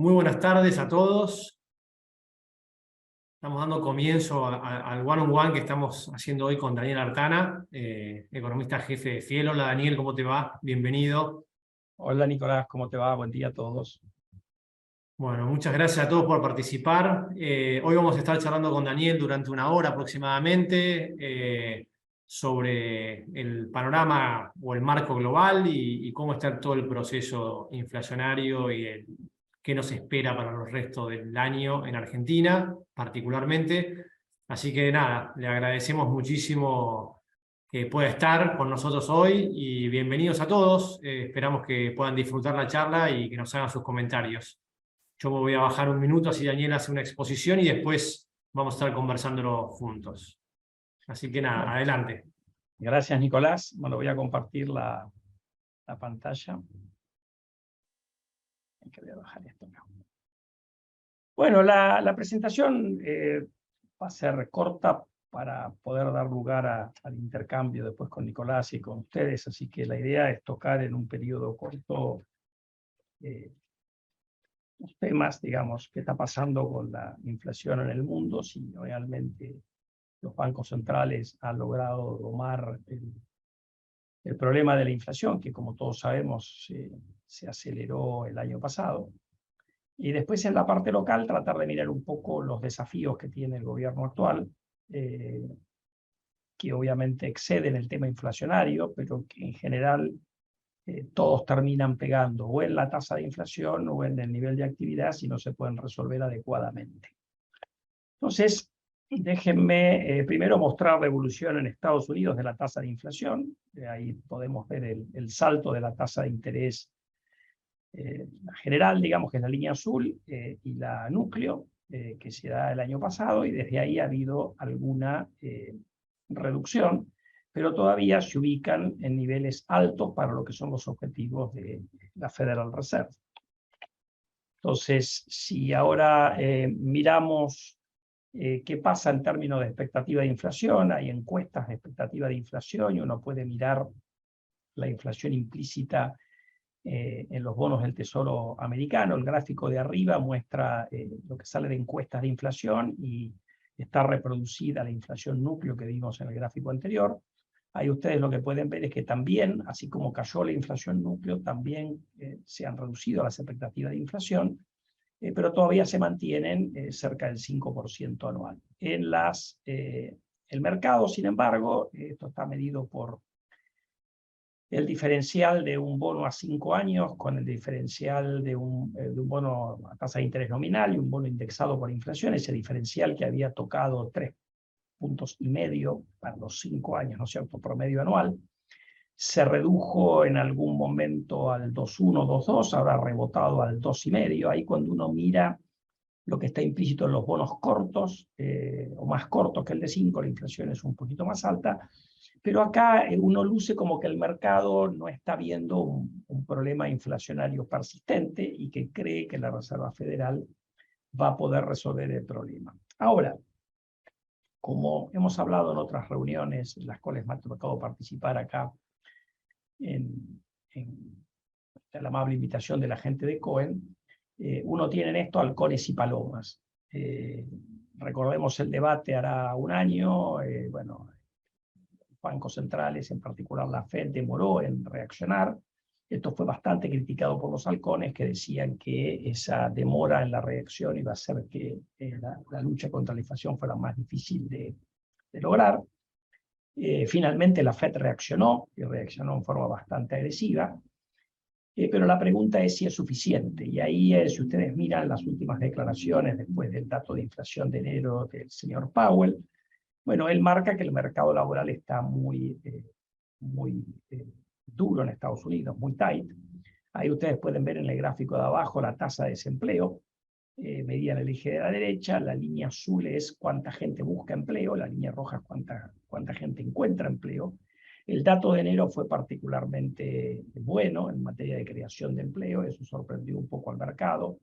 Muy buenas tardes a todos. Estamos dando comienzo al one-on-one que estamos haciendo hoy con Daniel Artana, economista jefe de Fiel. Hola Daniel, ¿cómo te va? Bienvenido. Hola Nicolás, ¿cómo te va? Buen día a todos. Bueno, muchas gracias a todos por participar. Hoy vamos a estar charlando con Daniel durante una hora aproximadamente sobre el panorama o el marco global y cómo está todo el proceso inflacionario y qué nos espera para el resto del año en Argentina, particularmente. Así que nada, le agradecemos muchísimo que pueda estar con nosotros hoy y bienvenidos a todos. Esperamos que puedan disfrutar la charla y que nos hagan sus comentarios. Yo me voy a bajar un minuto, así Daniel hace una exposición y después vamos a estar conversándolo juntos. Así que nada, Bueno, adelante. gracias Nicolás. Bueno, voy a compartir la pantalla. Voy a bajar esto. Bueno, la presentación va a ser corta para poder dar lugar al intercambio después con Nicolás y con ustedes. Así que la idea es tocar en un periodo corto los temas, digamos, qué está pasando con la inflación en el mundo, si realmente los bancos centrales han logrado domar el problema de la inflación, que como todos sabemos se aceleró el año pasado. Y después en la parte local tratar de mirar un poco los desafíos que tiene el gobierno actual, que obviamente exceden el tema inflacionario, pero que en general todos terminan pegando o en la tasa de inflación o en el nivel de actividad si no se pueden resolver adecuadamente. Entonces, déjenme primero mostrar la evolución en Estados Unidos de la tasa de inflación. Ahí podemos ver el salto de la tasa de interés general, digamos que es la línea azul, y la núcleo, que se da el año pasado, y desde ahí ha habido alguna reducción, pero todavía se ubican en niveles altos para lo que son los objetivos de la Federal Reserve. Entonces, si ahora miramos qué pasa en términos de expectativa de inflación, hay encuestas de expectativa de inflación y uno puede mirar la inflación implícita en los bonos del Tesoro americano. El gráfico de arriba muestra lo que sale de encuestas de inflación y está reproducida la inflación núcleo que vimos en el gráfico anterior. Ahí ustedes lo que pueden ver es que también, así como cayó la inflación núcleo, también se han reducido las expectativas de inflación, pero todavía se mantienen cerca del 5% anual. El mercado, sin embargo, esto está medido por el diferencial de un bono a 5 años con el diferencial de un bono a tasa de interés nominal y un bono indexado por inflación, ese diferencial que había tocado 3,5 puntos para los 5 años, ¿no es cierto?, promedio anual, se redujo en algún momento al 2,1, 2,2, ahora ha rebotado al 2,5. Ahí cuando uno mira lo que está implícito en los bonos cortos, o más cortos que el de 5, la inflación es un poquito más alta, pero acá uno luce como que el mercado no está viendo un problema inflacionario persistente y que cree que la Reserva Federal va a poder resolver el problema. Ahora, como hemos hablado en otras reuniones en las cuales me ha tocado participar acá en la amable invitación de la gente de Cohen, uno tiene en esto halcones y palomas. Recordemos el debate hará un año, bueno, bancos centrales, en particular la Fed, demoró en reaccionar. Esto fue bastante criticado por los halcones, que decían que esa demora en la reacción iba a hacer que la lucha contra la inflación fuera más difícil de lograr. Finalmente la Fed reaccionó, y reaccionó en forma bastante agresiva, pero la pregunta es si es suficiente. Y ahí, si ustedes miran las últimas declaraciones después del dato de inflación de enero del señor Powell, bueno, él marca que el mercado laboral está muy duro en Estados Unidos, muy tight. Ahí ustedes pueden ver en el gráfico de abajo la tasa de desempleo, medida en el eje de la derecha. La línea azul es cuánta gente busca empleo, la línea roja es cuánta gente encuentra empleo. El dato de enero fue particularmente bueno en materia de creación de empleo, eso sorprendió un poco al mercado.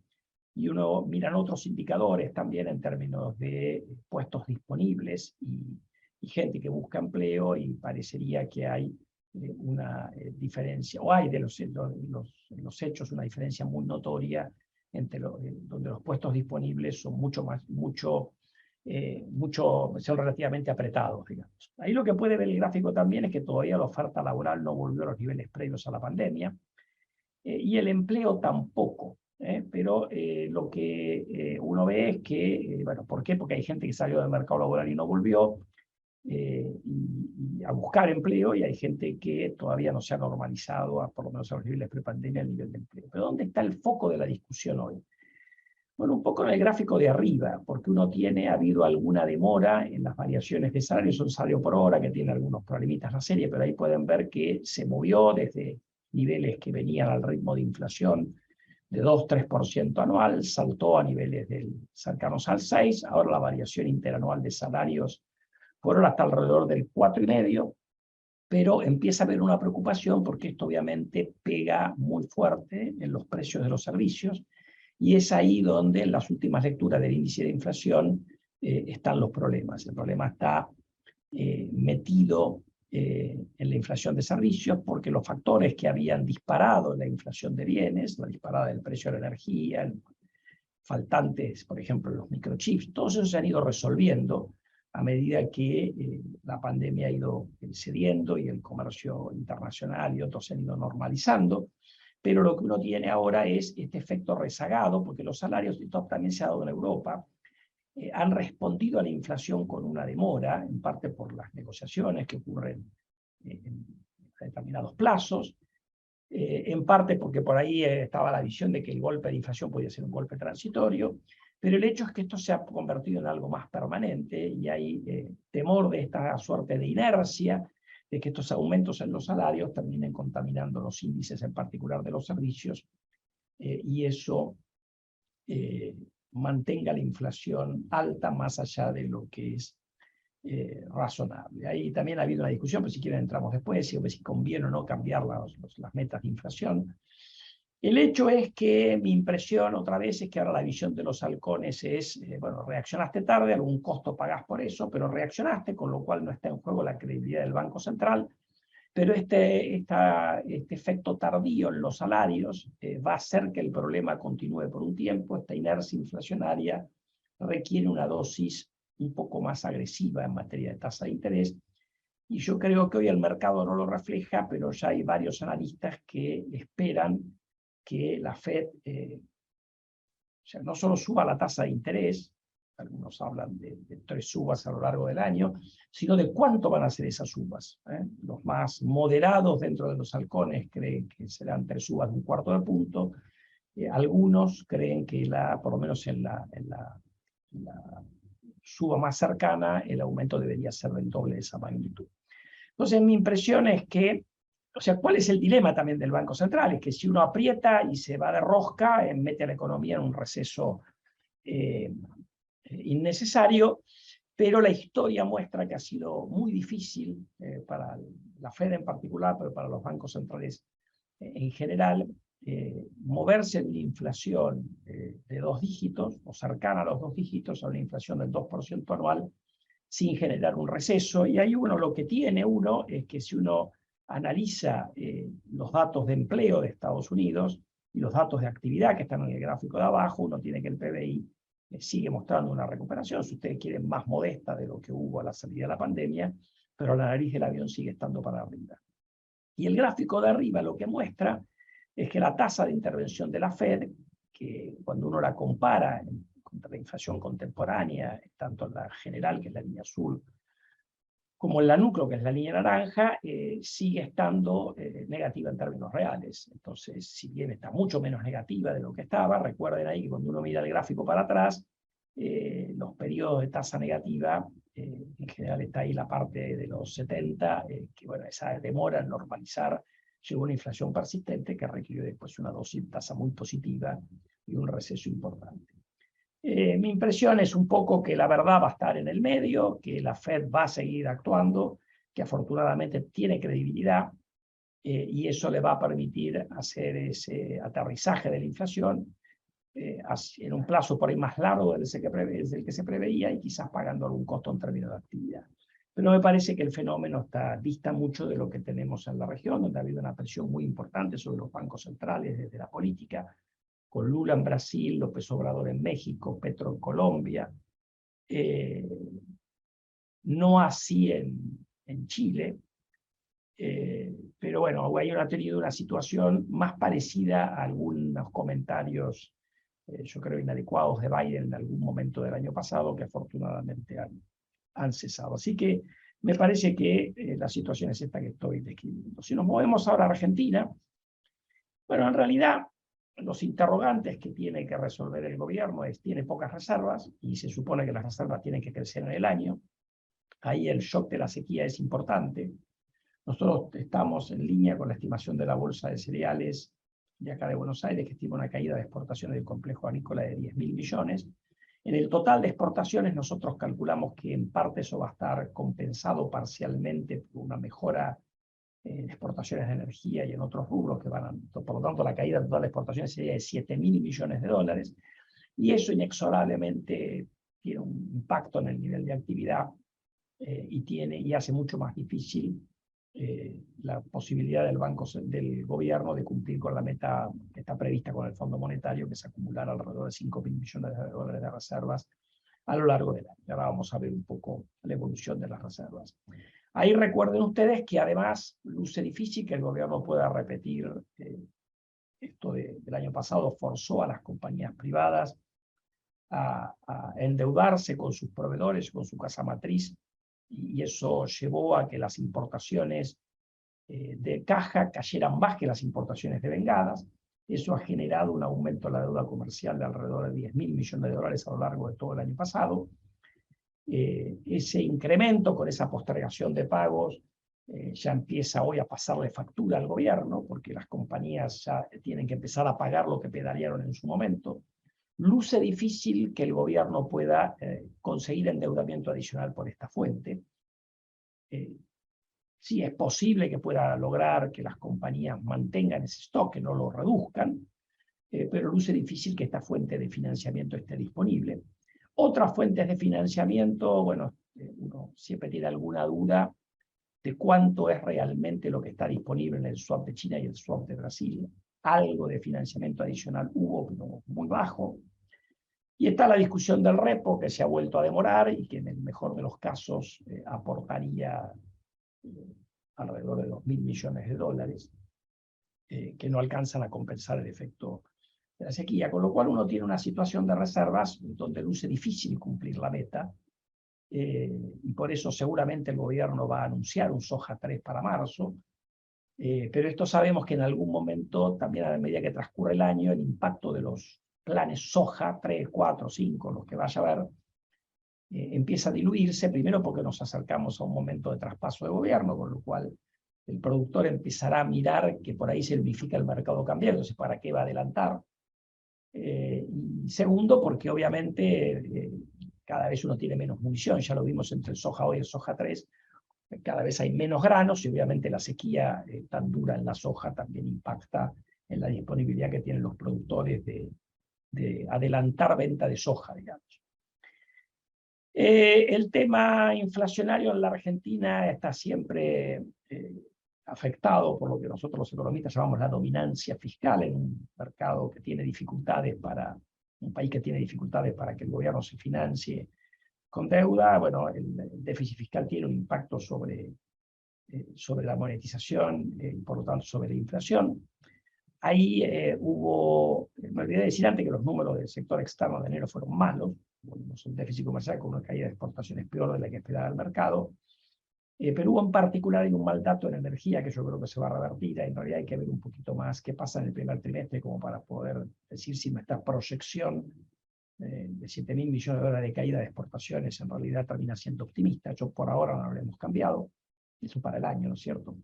Y uno mira otros indicadores también en términos de puestos disponibles y gente que busca empleo, y parecería que hay una diferencia, o hay de los hechos una diferencia muy notoria donde los puestos disponibles son son relativamente apretados, digamos. Ahí lo que puede ver el gráfico también es que todavía la oferta laboral no volvió a los niveles previos a la pandemia, y el empleo tampoco. Pero lo que uno ve es que, bueno, ¿por qué? Porque hay gente que salió del mercado laboral y no volvió y a buscar empleo, y hay gente que todavía no se ha normalizado, por lo menos a los niveles prepandemia, el nivel de empleo. Pero ¿dónde está el foco de la discusión hoy? Bueno, un poco en el gráfico de arriba, porque ha habido alguna demora en las variaciones de salario, son salario por hora, que tiene algunos problemitas la serie, pero ahí pueden ver que se movió desde niveles que venían al ritmo de inflación de 2-3% anual, saltó a niveles cercanos al 6%, ahora la variación interanual de salarios por hora está alrededor del 4,5%, pero empieza a haber una preocupación porque esto obviamente pega muy fuerte en los precios de los servicios, y es ahí donde en las últimas lecturas del índice de inflación están los problemas. El problema está metido en la inflación de servicios, porque los factores que habían disparado la inflación de bienes, la disparada del precio de la energía, faltantes, por ejemplo, los microchips, todos esos se han ido resolviendo a medida que la pandemia ha ido cediendo y el comercio internacional y otros se han ido normalizando. Pero lo que uno tiene ahora es este efecto rezagado, porque los salarios, y esto también se ha dado en Europa, han respondido a la inflación con una demora, en parte por las negociaciones que ocurren en determinados plazos, en parte porque por ahí estaba la visión de que el golpe de inflación podía ser un golpe transitorio, pero el hecho es que esto se ha convertido en algo más permanente, y hay temor de esta suerte de inercia, de que estos aumentos en los salarios terminen contaminando los índices, en particular de los servicios, y eso mantenga la inflación alta más allá de lo que es razonable. Ahí también ha habido una discusión, pero si quieren entramos después, si conviene o no cambiar las metas de inflación. El hecho es que mi impresión otra vez es que ahora la visión de los halcones es, bueno, reaccionaste tarde, algún costo pagás por eso, pero reaccionaste, con lo cual no está en juego la credibilidad del Banco Central. Pero este efecto tardío en los salarios va a hacer que el problema continúe por un tiempo. Esta inercia inflacionaria requiere una dosis un poco más agresiva en materia de tasa de interés, y yo creo que hoy el mercado no lo refleja, pero ya hay varios analistas que esperan que la Fed o sea, no solo suba la tasa de interés, algunos hablan de 3 subas a lo largo del año, sino de cuánto van a ser esas subas. Los más moderados dentro de los halcones creen que serán 3 subas de 1/4 de punto. Algunos creen que por lo menos en la suba más cercana, el aumento debería ser del doble de esa magnitud. Entonces, mi impresión es que, o sea, ¿cuál es el dilema también del Banco Central? Es que si uno aprieta y se va de rosca, mete a la economía en un receso innecesario, pero la historia muestra que ha sido muy difícil para la Fed en particular, pero para los bancos centrales en general, moverse de una inflación de 2 dígitos, o cercana a los 2 dígitos, a una inflación del 2% anual, sin generar un receso. Y ahí lo que tiene uno es que si uno analiza los datos de empleo de Estados Unidos y los datos de actividad que están en el gráfico de abajo, uno tiene que el PBI sigue mostrando una recuperación, si ustedes quieren, más modesta de lo que hubo a la salida de la pandemia, pero la nariz del avión sigue estando para arriba. Y el gráfico de arriba lo que muestra es que la tasa de intervención de la Fed, que cuando uno la compara contra la inflación contemporánea, tanto en la general, que es la línea azul, como en la núcleo, que es la línea naranja, sigue estando negativa en términos reales. Entonces, si bien está mucho menos negativa de lo que estaba, recuerden ahí que cuando uno mira el gráfico para atrás, los periodos de tasa negativa, en general está ahí la parte de los 70, que bueno, esa demora en normalizar, llegó una inflación persistente que requirió después una dosis de tasa muy positiva y un receso importante. Mi impresión es un poco que la verdad va a estar en el medio, que la Fed va a seguir actuando, que afortunadamente tiene credibilidad, y eso le va a permitir hacer ese aterrizaje de la inflación en un plazo por ahí más largo del que se preveía, y quizás pagando algún costo en términos de actividad. Pero me parece que el fenómeno dista mucho de lo que tenemos en la región, donde ha habido una presión muy importante sobre los bancos centrales desde la política, con Lula en Brasil, López Obrador en México, Petro en Colombia, no así en Chile, pero bueno, ahí ha tenido una situación más parecida a algunos comentarios, yo creo, inadecuados de Biden en algún momento del año pasado, que afortunadamente han cesado. Así que me parece que la situación es esta que estoy describiendo. Si nos movemos ahora a Argentina, bueno, en realidad los interrogantes que tiene que resolver el gobierno es, tiene pocas reservas, y se supone que las reservas tienen que crecer en el año. Ahí el shock de la sequía es importante. Nosotros estamos en línea con la estimación de la Bolsa de Cereales de acá de Buenos Aires, que estima una caída de exportaciones del complejo agrícola de 10.000 millones. En el total de exportaciones nosotros calculamos que en parte eso va a estar compensado parcialmente por una mejora en exportaciones de energía y en otros rubros que van a... Por lo tanto, la caída total de exportaciones sería de 7.000 millones de dólares, y eso inexorablemente tiene un impacto en el nivel de actividad y hace mucho más difícil la posibilidad del gobierno de cumplir con la meta que está prevista con el Fondo Monetario, que es acumular alrededor de 5.000 millones de dólares de reservas a lo largo del año. Ahora vamos a ver un poco la evolución de las reservas. Ahí recuerden ustedes que además luce difícil que el gobierno pueda repetir esto del año pasado. Forzó a las compañías privadas a endeudarse con sus proveedores, con su casa matriz, y eso llevó a que las importaciones de caja cayeran más que las importaciones de vengadas. Eso ha generado un aumento en la deuda comercial de alrededor de 10.000 millones de dólares a lo largo de todo el año pasado. Ese incremento con esa postergación de pagos ya empieza hoy a pasarle factura al gobierno, porque las compañías ya tienen que empezar a pagar lo que pedalearon en su momento. Luce difícil que el gobierno pueda conseguir endeudamiento adicional por esta fuente. Sí, es posible que pueda lograr que las compañías mantengan ese stock, que no lo reduzcan, pero luce difícil que esta fuente de financiamiento esté disponible. Otras fuentes de financiamiento, bueno, uno siempre tiene alguna duda de cuánto es realmente lo que está disponible en el swap de China y el swap de Brasil. Algo de financiamiento adicional hubo, pero muy bajo. Y está la discusión del repo, que se ha vuelto a demorar y que en el mejor de los casos aportaría alrededor de 2.000 millones de dólares, que no alcanzan a compensar el efecto de la sequía, con lo cual uno tiene una situación de reservas donde luce difícil cumplir la meta, y por eso seguramente el gobierno va a anunciar un soja 3 para marzo, pero esto sabemos que en algún momento, también a medida que transcurre el año, el impacto de los planes soja 3, 4, 5, los que vaya a haber, empieza a diluirse, primero porque nos acercamos a un momento de traspaso de gobierno, con lo cual el productor empezará a mirar que por ahí se unifica el mercado cambiario, entonces ¿para qué va a adelantar? Y segundo, porque obviamente cada vez uno tiene menos munición, ya lo vimos entre el soja hoy y el soja 3, cada vez hay menos granos, y obviamente la sequía tan dura en la soja también impacta en la disponibilidad que tienen los productores de adelantar venta de soja, digamos. El tema inflacionario en la Argentina está siempre afectado por lo que nosotros los economistas llamamos la dominancia fiscal en un mercado que tiene dificultades un país que tiene dificultades para que el gobierno se financie con deuda. Bueno, el déficit fiscal tiene un impacto sobre la monetización y por lo tanto sobre la inflación. Ahí me olvidé de decir antes que los números del sector externo de enero fueron malos. Tuvimos un déficit comercial con una caída de exportaciones peor de la que esperaba el mercado, pero hubo en particular un mal dato en energía que yo creo que se va a revertir. En realidad hay que ver un poquito más qué pasa en el primer trimestre como para poder decir si nuestra proyección de 7.000 millones de dólares de caída de exportaciones en realidad termina siendo optimista. Yo por ahora no lo hemos cambiado, eso para el año, ¿no es cierto?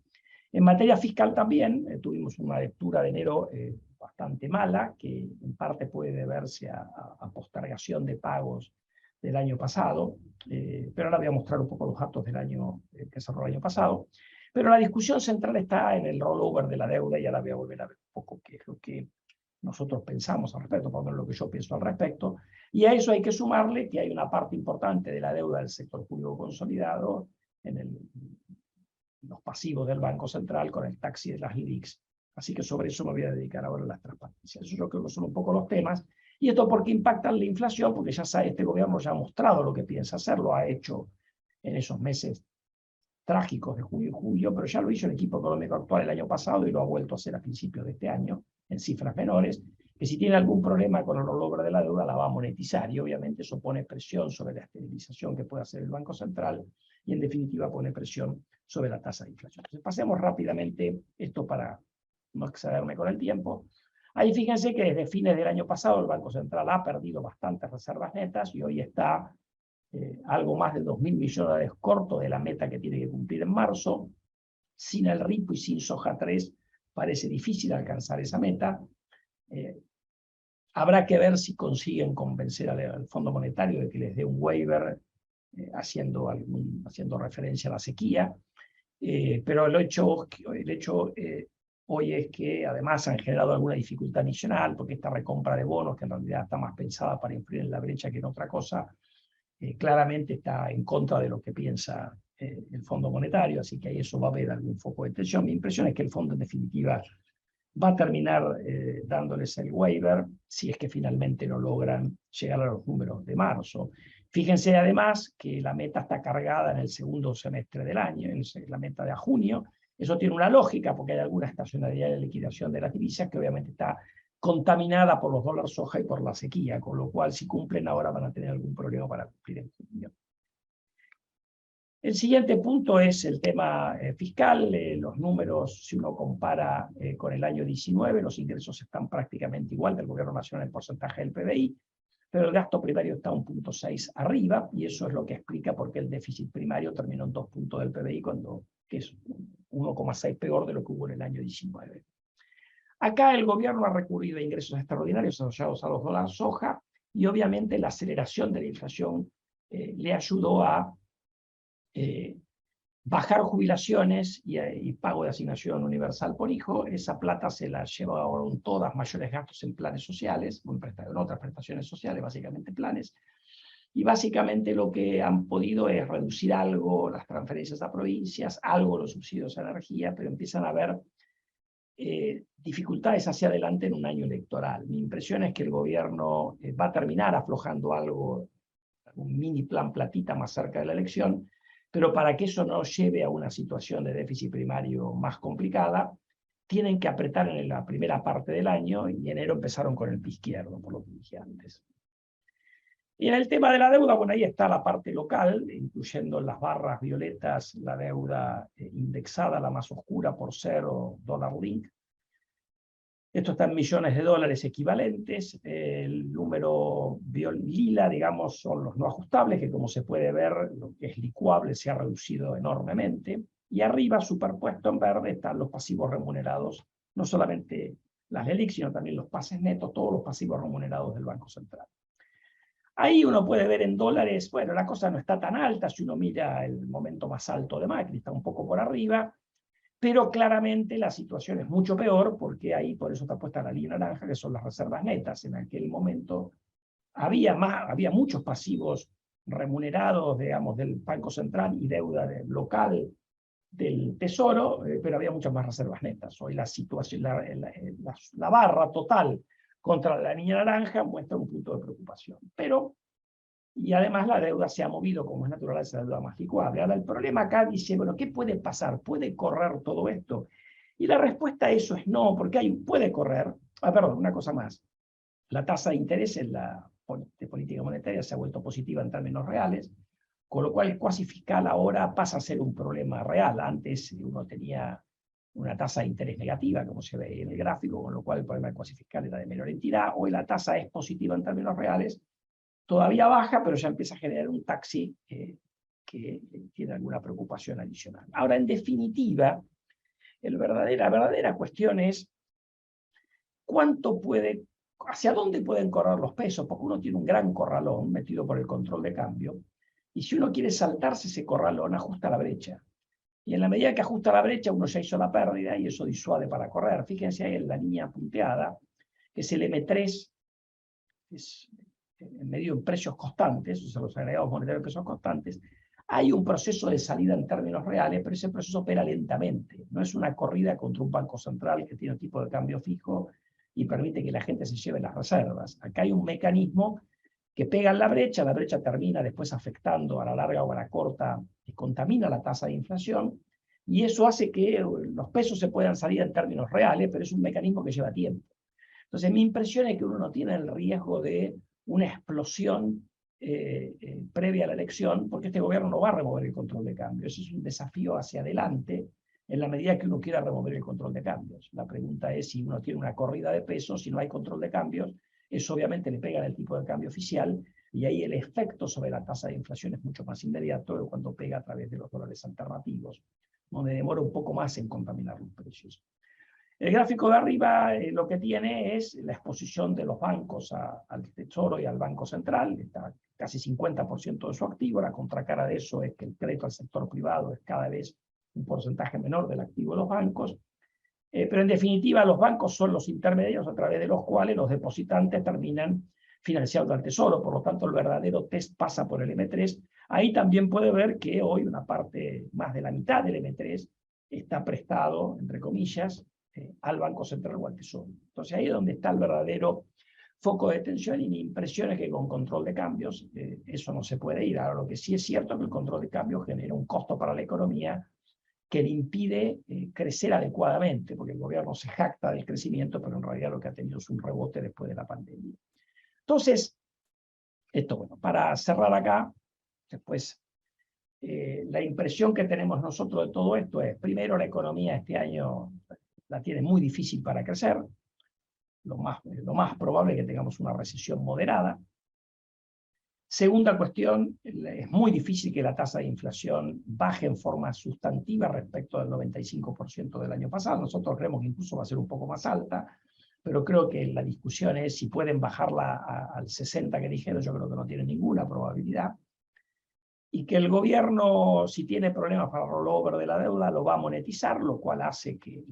En materia fiscal también tuvimos una lectura de enero bastante mala, que en parte puede deberse a postergación de pagos del año pasado, pero ahora voy a mostrar un poco los datos del año que cerró el año pasado. Pero la discusión central está en el rollover de la deuda, y ahora voy a volver a ver un poco qué es lo que nosotros pensamos al respecto, por lo menos lo que yo pienso al respecto. Y a eso hay que sumarle que hay una parte importante de la deuda del sector público consolidado en los pasivos del Banco Central con el taxi de las LELIQs Así que sobre eso me voy a dedicar ahora a las transparencias. Eso yo creo que son un poco los temas. ¿Y esto por qué impacta la inflación? Porque ya sabe, este gobierno ya ha mostrado lo que piensa hacer, lo ha hecho en esos meses trágicos de junio y julio, pero ya lo hizo el equipo económico actual el año pasado y lo ha vuelto a hacer a principios de este año, en cifras menores, que si tiene algún problema con el rollover de la deuda la va a monetizar y obviamente eso pone presión sobre la estabilización que puede hacer el Banco Central y en definitiva pone presión sobre la tasa de inflación. Entonces pasemos rápidamente esto para no excederme con el tiempo. Ahí fíjense que desde fines del año pasado el Banco Central ha perdido bastantes reservas netas y hoy está algo más de 2.000 millones corto de la meta que tiene que cumplir en marzo. Sin el RIPO y sin Soja 3 parece difícil alcanzar esa meta. Habrá que ver si consiguen convencer al Fondo Monetario de que les dé un waiver haciendo referencia a la sequía. Pero el hecho hoy es que además han generado alguna dificultad adicional porque esta recompra de bonos, que en realidad está más pensada para influir en la brecha que en otra cosa, claramente está en contra de lo que piensa el Fondo Monetario, así que ahí eso va a haber algún foco de tensión. Mi impresión es que el fondo en definitiva va a terminar dándoles el waiver si es que finalmente no logran llegar a los números de marzo. Fíjense además que la meta está cargada en el segundo semestre del año, en la meta de junio. Eso tiene una lógica porque hay alguna estacionalidad de liquidación de las divisas que obviamente está contaminada por los dólares soja y por la sequía, con lo cual si cumplen ahora van a tener algún problema para cumplir en junio. El siguiente punto es el tema fiscal. Los números, si uno compara con el año 19, los ingresos están prácticamente igual del gobierno nacional en porcentaje del PBI, pero el gasto primario está 1.6 arriba, y eso es lo que explica por qué el déficit primario terminó en 2 puntos del PBI, que es 1,6 peor de lo que hubo en el año 19. Acá el gobierno ha recurrido a ingresos extraordinarios asociados a los dólares soja, y obviamente la aceleración de la inflación le ayudó a bajar jubilaciones y pago de asignación universal por hijo. Esa plata se la llevaron todas mayores gastos en planes sociales, en otras prestaciones sociales, básicamente planes. Y básicamente lo que han podido es reducir algo las transferencias a provincias, algo los subsidios a energía, pero empiezan a haber dificultades hacia adelante en un año electoral. Mi impresión es que el gobierno va a terminar aflojando algo, un mini plan platita más cerca de la elección, pero para que eso no lleve a una situación de déficit primario más complicada, tienen que apretar en la primera parte del año, y en enero empezaron con el pie izquierdo, por lo que dije antes. Y en el tema de la deuda, bueno, ahí está la parte local, incluyendo las barras violetas, la deuda indexada, la más oscura por $0 link. Esto está en millones de dólares equivalentes. El número lila, digamos, son los no ajustables, que como se puede ver, lo que es licuable se ha reducido enormemente. Y arriba, superpuesto en verde, están los pasivos remunerados, no solamente las LELIQ, sino también los pases netos, todos los pasivos remunerados del Banco Central. Ahí uno puede ver en dólares, bueno, la cosa no está tan alta si uno mira el momento más alto de Macri, está un poco por arriba, pero claramente la situación es mucho peor porque ahí, por eso está puesta la línea naranja, que son las reservas netas. En aquel momento había muchos pasivos remunerados, digamos, del Banco Central y deuda local del Tesoro, pero había muchas más reservas netas. Hoy la situación, la barra total contra la línea naranja muestra un punto de preocupación. Y además la deuda se ha movido, como es natural, esa deuda más licuable. Ahora el problema acá dice, bueno, ¿qué puede pasar? ¿Puede correr todo esto? Y la respuesta a eso es no, porque puede correr. Perdón, una cosa más. La tasa de interés en la política monetaria se ha vuelto positiva en términos reales, con lo cual el cuasi fiscal ahora pasa a ser un problema real. Antes uno tenía una tasa de interés negativa, como se ve en el gráfico, con lo cual el problema del cuasi fiscal era de menor entidad. Hoy la tasa es positiva en términos reales, todavía baja, pero ya empieza a generar un taxi que tiene alguna preocupación adicional. Ahora, en definitiva, la verdadera cuestión es hacia dónde pueden correr los pesos, porque uno tiene un gran corralón metido por el control de cambio, y si uno quiere saltarse ese corralón, ajusta la brecha. Y en la medida que ajusta la brecha, uno ya hizo la pérdida y eso disuade para correr. Fíjense ahí en la línea punteada, que es el M3, es medio en precios constantes, o sea, los agregados monetarios en pesos constantes. Hay un proceso de salida en términos reales, pero ese proceso opera lentamente. No es una corrida contra un banco central que tiene un tipo de cambio fijo y permite que la gente se lleve las reservas. Acá hay un mecanismo que pega en la brecha termina después afectando a la larga o a la corta, y contamina la tasa de inflación, y eso hace que los pesos se puedan salir en términos reales, pero es un mecanismo que lleva tiempo. Entonces, mi impresión es que uno no tiene el riesgo de una explosión previa a la elección, porque este gobierno no va a remover el control de cambios. Eso es un desafío hacia adelante en la medida que uno quiera remover el control de cambios. La pregunta es si uno tiene una corrida de pesos, si no hay control de cambios, eso obviamente le pega en el tipo de cambio oficial, y ahí el efecto sobre la tasa de inflación es mucho más inmediato que cuando pega a través de los dólares alternativos, donde demora un poco más en contaminar los precios. El gráfico de arriba lo que tiene es la exposición de los bancos al Tesoro y al Banco Central. Está casi 50% de su activo. La contracara de eso es que el crédito al sector privado es cada vez un porcentaje menor del activo de los bancos. Pero en definitiva, los bancos son los intermediarios a través de los cuales los depositantes terminan financiando al Tesoro. Por lo tanto, el verdadero test pasa por el M3. Ahí también puede ver que hoy una parte, más de la mitad del M3, está prestado, entre comillas, al Banco Central o al Tesoro. Entonces ahí es donde está el verdadero foco de tensión, y mi impresión es que con control de cambios eso no se puede ir. Ahora, lo que sí es cierto es que el control de cambios genera un costo para la economía que le impide crecer adecuadamente, porque el gobierno se jacta del crecimiento, pero en realidad lo que ha tenido es un rebote después de la pandemia. Entonces, esto, bueno, para cerrar acá, después, la impresión que tenemos nosotros de todo esto es, primero, la economía este año la tiene muy difícil para crecer. Lo más probable es que tengamos una recesión moderada. Segunda cuestión, es muy difícil que la tasa de inflación baje en forma sustantiva respecto del 95% del año pasado. Nosotros creemos que incluso va a ser un poco más alta, pero creo que la discusión es si pueden bajarla al 60% que dijeron. Yo creo que no tiene ninguna probabilidad. Y que el gobierno, si tiene problemas para el rollover de la deuda, lo va a monetizar, lo cual hace que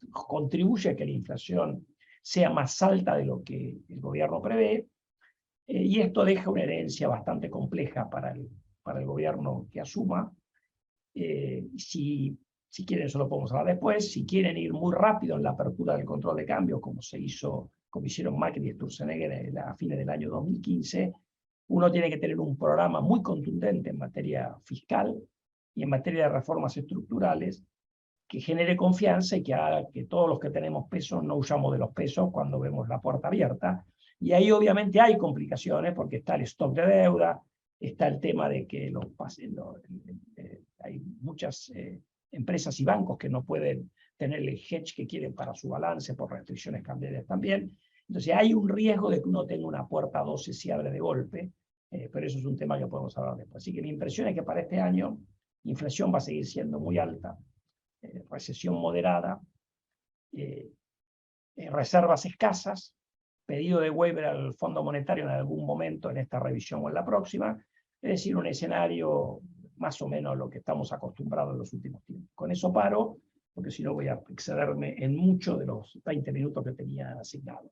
contribuye a que la inflación sea más alta de lo que el gobierno prevé. Y esto deja una herencia bastante compleja para el gobierno que asuma. Si quieren, eso lo podemos hablar después. Si quieren ir muy rápido en la apertura del control de cambios, como hicieron Macri y Sturzenegger a fines del año 2015, uno tiene que tener un programa muy contundente en materia fiscal y en materia de reformas estructurales que genere confianza y que haga que todos los que tenemos pesos no huyamos de los pesos cuando vemos la puerta abierta. Y ahí obviamente hay complicaciones, porque está el stock de deuda, está el tema de que hay muchas empresas y bancos que no pueden tener el hedge que quieren para su balance por restricciones cambiarias también. Entonces hay un riesgo de que uno tenga una puerta 12 si abre de golpe, pero eso es un tema que podemos hablar después. Así que mi impresión es que para este año la inflación va a seguir siendo muy alta, recesión moderada, reservas escasas, pedido de waiver al Fondo Monetario en algún momento en esta revisión o en la próxima, es decir, un escenario más o menos a lo que estamos acostumbrados en los últimos tiempos. Con eso paro, porque si no voy a excederme en mucho de los 20 minutos que tenía asignado.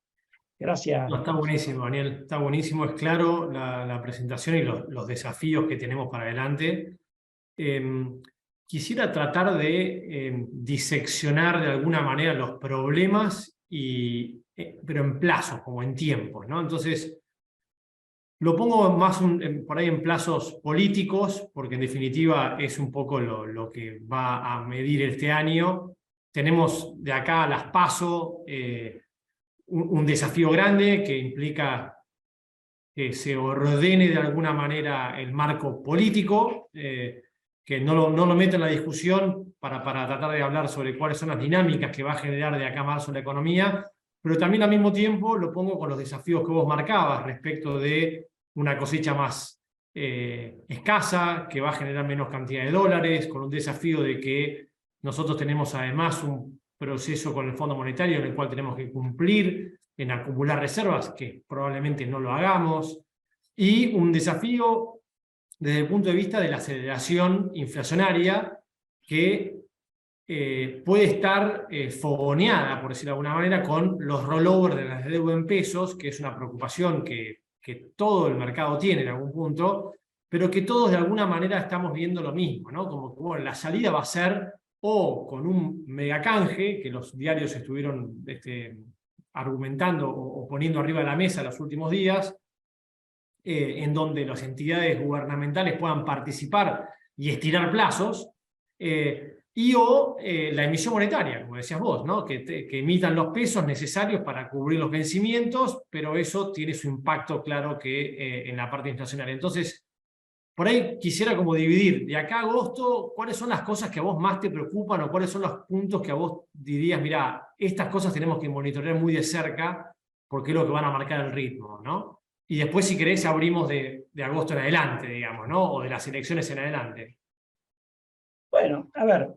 Gracias. No, está buenísimo, Daniel. Está buenísimo, es claro la presentación y los desafíos que tenemos para adelante. Quisiera tratar de diseccionar de alguna manera los problemas, pero en plazos, como en tiempos, ¿no? Entonces, lo pongo más por ahí en plazos políticos, porque en definitiva es un poco lo que va a medir este año. Tenemos de acá a las PASO un desafío grande que implica que se ordene de alguna manera el marco político, que no lo meto en la discusión para tratar de hablar sobre cuáles son las dinámicas que va a generar de acá a marzo la economía, pero también al mismo tiempo lo pongo con los desafíos que vos marcabas respecto de una cosecha más escasa, que va a generar menos cantidad de dólares, con un desafío de que nosotros tenemos además un proceso con el Fondo Monetario en el cual tenemos que cumplir en acumular reservas, que probablemente no lo hagamos, y un desafío desde el punto de vista de la aceleración inflacionaria que puede estar fogoneada, por decirlo de alguna manera, con los rollovers de las deudas en pesos, que es una preocupación que todo el mercado tiene en algún punto, pero que todos de alguna manera estamos viendo lo mismo, ¿no? Como que, bueno, la salida va a ser o con un megacanje, que los diarios estuvieron argumentando o poniendo arriba de la mesa los últimos días, en donde las entidades gubernamentales puedan participar y estirar plazos, o la emisión monetaria, como decías vos, ¿no? Que emitan los pesos necesarios para cubrir los vencimientos, pero eso tiene su impacto claro que en la parte inflacionaria. Entonces, por ahí quisiera como dividir, de acá a agosto, ¿cuáles son las cosas que a vos más te preocupan o cuáles son los puntos que a vos dirías, mira, estas cosas tenemos que monitorear muy de cerca porque es lo que van a marcar el ritmo, ¿no? Y después, si querés, abrimos de agosto en adelante, digamos, ¿no? O de las elecciones en adelante. Bueno, a ver,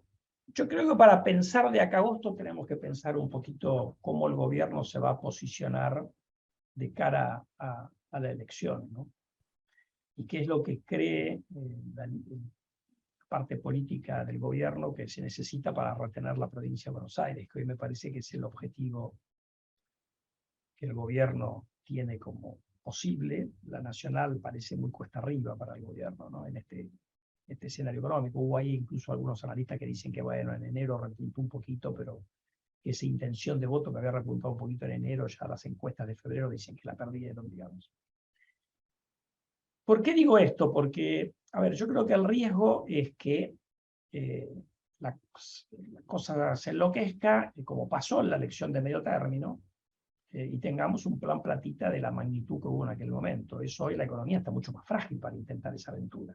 yo creo que para pensar de acá a agosto tenemos que pensar un poquito cómo el gobierno se va a posicionar de cara a la elección, ¿no? Y qué es lo que cree la parte política del gobierno que se necesita para retener la provincia de Buenos Aires, que hoy me parece que es el objetivo que el gobierno tiene como posible. La nacional parece muy cuesta arriba para el gobierno, ¿no? En este escenario económico. Hubo ahí incluso algunos analistas que dicen que, bueno, en enero repuntó un poquito, pero esa intención de voto que había repuntado un poquito en enero, ya las encuestas de febrero dicen que la perdieron, digamos. ¿Por qué digo esto? Porque, a ver, yo creo que el riesgo es que la cosa se enloquezca, como pasó en la elección de medio término, y tengamos un plan platita de la magnitud que hubo en aquel momento. Eso hoy la economía está mucho más frágil para intentar esa aventura.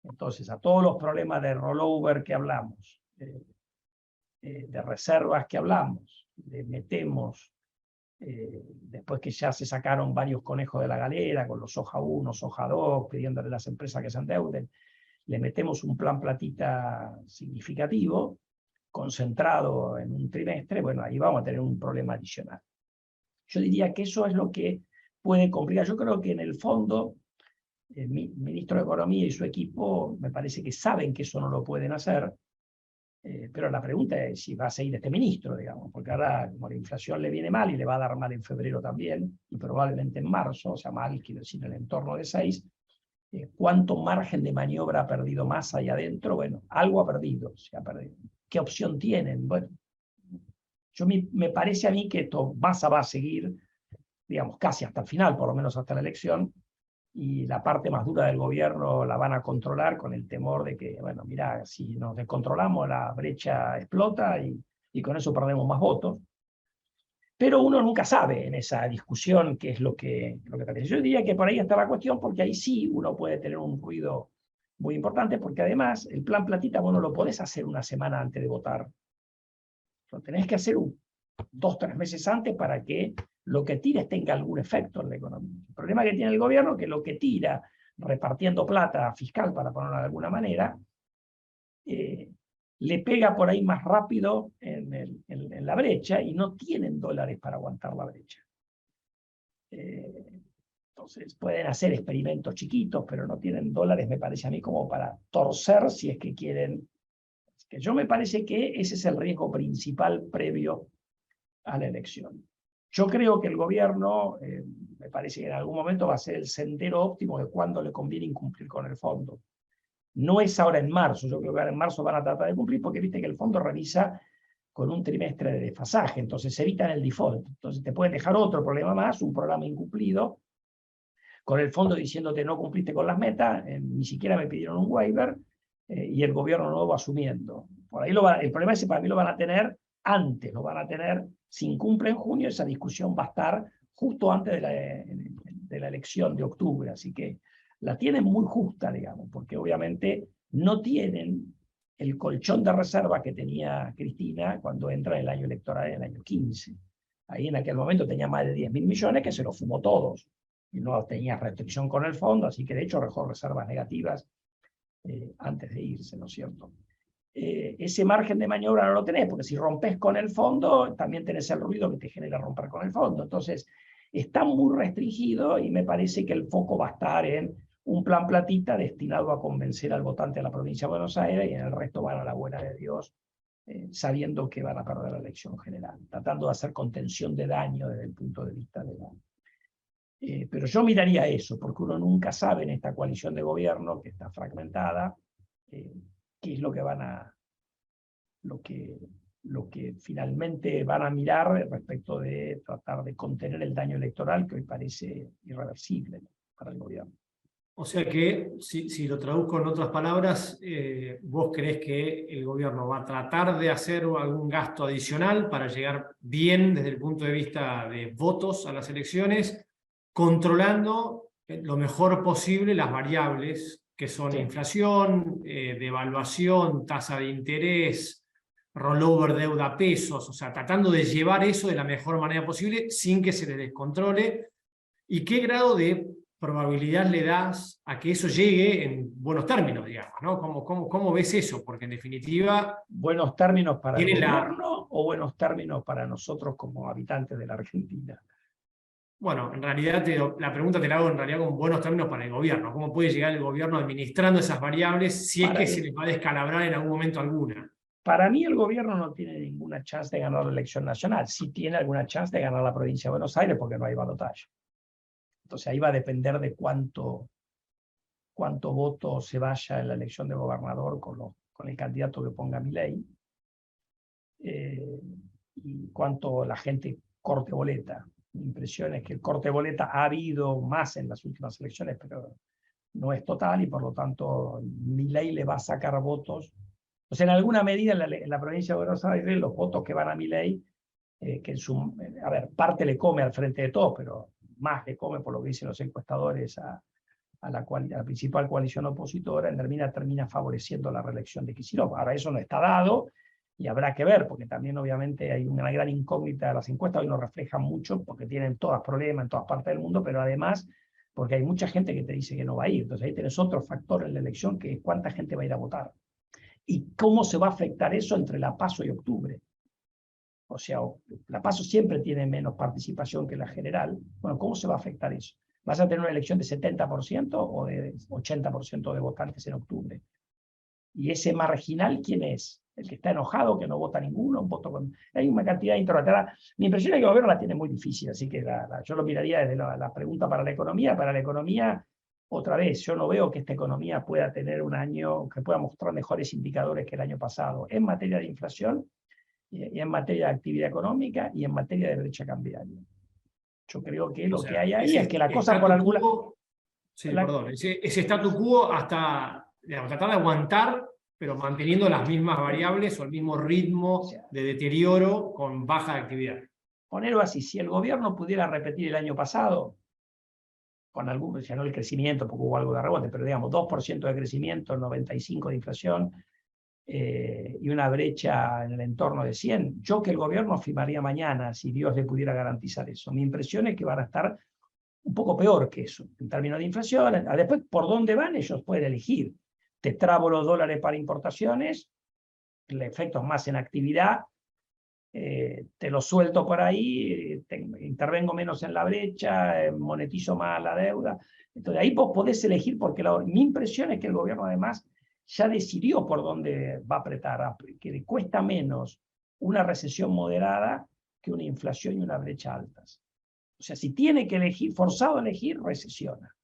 Entonces, a todos los problemas de rollover que hablamos, de reservas que hablamos, le metemos, después que ya se sacaron varios conejos de la galera, con los soja 1, soja 2, pidiéndole a las empresas que se endeuden, le metemos un plan platita significativo, concentrado en un trimestre, bueno, ahí vamos a tener un problema adicional. Yo diría que eso es lo que puede complicar. Yo creo que en el fondo el ministro de Economía y su equipo me parece que saben que eso no lo pueden hacer, pero la pregunta es si va a seguir este ministro, digamos, porque ahora como la inflación le viene mal y le va a dar mal en febrero también, y probablemente en marzo, o sea, mal, quiero decir, en el entorno de 6, ¿cuánto margen de maniobra ha perdido Massa ahí adentro? Bueno, algo ha perdido, se ha perdido. ¿Qué opción tienen? Bueno, me parece a mí que esto Massa va a seguir, digamos, casi hasta el final, por lo menos hasta la elección, y la parte más dura del gobierno la van a controlar con el temor de que, bueno, mira, si nos descontrolamos, la brecha explota y con eso perdemos más votos. Pero uno nunca sabe en esa discusión qué es lo que parece. Yo diría que por ahí está la cuestión, porque ahí sí uno puede tener un ruido muy importante, porque además el plan platita vos no lo podés hacer una semana antes de votar. Lo tenés que hacer 2 o 3 meses antes para que lo que tires tenga algún efecto en la economía. El problema que tiene el gobierno es que lo que tira repartiendo plata fiscal, para ponerlo de alguna manera, le pega por ahí más rápido en la brecha y no tienen dólares para aguantar la brecha. Entonces pueden hacer experimentos chiquitos, pero no tienen dólares, me parece a mí, como para torcer si es que quieren. Que yo me parece que ese es el riesgo principal previo a la elección. Yo creo que el gobierno, me parece que en algún momento va a ser el sendero óptimo de cuándo le conviene incumplir con el fondo. No es ahora en marzo, yo creo que ahora en marzo van a tratar de cumplir porque viste que el fondo revisa con un trimestre de desfasaje, entonces se evitan el default. Entonces te pueden dejar otro problema más, un programa incumplido, con el fondo diciéndote no cumpliste con las metas, ni siquiera me pidieron un waiver, y el gobierno nuevo asumiendo. Por ahí el problema es que para mí lo van a tener antes, lo van a tener, si incumple en junio, esa discusión va a estar justo antes de la elección de octubre, así que la tienen muy justa, digamos, porque obviamente no tienen el colchón de reserva que tenía Cristina cuando entra el año electoral en el año 15. Ahí en aquel momento tenía más de 10.000 millones que se los fumó todos y no tenía restricción con el fondo, así que de hecho dejó reservas negativas antes de irse, ¿no es cierto? Ese margen de maniobra no lo tenés, porque si rompes con el fondo, también tenés el ruido que te genera romper con el fondo. Entonces, está muy restringido y me parece que el foco va a estar en un plan platita destinado a convencer al votante de la provincia de Buenos Aires y en el resto van a la buena de Dios, sabiendo que van a perder la elección general, tratando de hacer contención de daño desde el punto de vista Pero yo miraría eso, porque uno nunca sabe en esta coalición de gobierno que está fragmentada, qué es lo que lo que finalmente van a mirar respecto de tratar de contener el daño electoral que hoy parece irreversible, ¿no?, para el gobierno. O sea que, si lo traduzco en otras palabras, vos creés que el gobierno va a tratar de hacer algún gasto adicional para llegar bien desde el punto de vista de votos a las elecciones, controlando lo mejor posible las variables que son Sí. inflación, devaluación, tasa de interés, rollover deuda a pesos, o sea, tratando de llevar eso de la mejor manera posible sin que se le descontrole? ¿Y qué grado de probabilidad le das a que eso llegue en buenos términos, digamos, ¿no? ¿Cómo ves eso? Porque en definitiva ¿Buenos términos para el tiene la... gobierno o buenos términos para nosotros como habitantes de la Argentina? Bueno, en realidad la pregunta te la hago en realidad con buenos términos para el gobierno. ¿Cómo puede llegar el gobierno administrando esas variables si es que se les va a descalabrar en algún momento alguna? Para mí el gobierno no tiene ninguna chance de ganar la elección nacional. Sí tiene alguna chance de ganar la provincia de Buenos Aires porque no hay balotaje. Entonces ahí va a depender de cuánto voto se vaya en la elección de gobernador con el candidato que ponga Milei, y cuánto la gente corte boleta. Mi impresión es que el corte boleta ha habido más en las últimas elecciones, pero no es total y por lo tanto Milei le va a sacar votos. O sea, en alguna medida en la provincia de Buenos Aires los votos que van a Milei, que a ver, parte le come al Frente de Todos, pero más le come, por lo que dicen los encuestadores, a la principal coalición opositora, termina favoreciendo la reelección de Kicillof. Ahora eso no está dado y habrá que ver, porque también obviamente hay una gran incógnita de las encuestas, hoy no reflejan mucho, porque tienen todos problemas en todas partes del mundo, pero además porque hay mucha gente que te dice que no va a ir. Entonces ahí tenés otro factor en la elección, que es cuánta gente va a ir a votar. ¿Y cómo se va a afectar eso entre la PASO y octubre? O sea, la PASO siempre tiene menos participación que la general. Bueno, ¿cómo se va a afectar eso? ¿Vas a tener una elección de 70% o de 80% de votantes en octubre? ¿Y ese marginal quién es? El que está enojado, que no vota ninguno, hay una cantidad de interrogatorias. Mi impresión es que el gobierno la tiene muy difícil, así que yo lo miraría desde la pregunta para la economía. Para la economía, otra vez, yo no veo que esta economía pueda tener un año que pueda mostrar mejores indicadores que el año pasado en materia de inflación, y en materia de actividad económica y en materia de brecha cambiaria. Yo creo que lo que hay ahí es que la cosa por alguna... Ese statu quo hasta, digamos, tratar de aguantar, pero manteniendo las mismas variables o el mismo ritmo de deterioro con baja actividad. Ponerlo así, si el gobierno pudiera repetir el año pasado, con algún, ya no el crecimiento, porque hubo algo de rebote, pero digamos 2% de crecimiento, 95% de inflación, y una brecha en el entorno de 100, yo que el gobierno firmaría mañana si Dios le pudiera garantizar eso. Mi impresión es que van a estar un poco peor que eso, en términos de inflación. Después, ¿por dónde van? Ellos pueden elegir. Te trabo los dólares para importaciones, el efecto es más en actividad, te lo suelto por ahí, intervengo menos en la brecha, monetizo más la deuda. Entonces ahí vos podés elegir, porque mi impresión es que el gobierno además ya decidió por dónde va a apretar, que le cuesta menos una recesión moderada que una inflación y una brecha altas. O sea, si tiene que elegir, forzado a elegir, recesiona.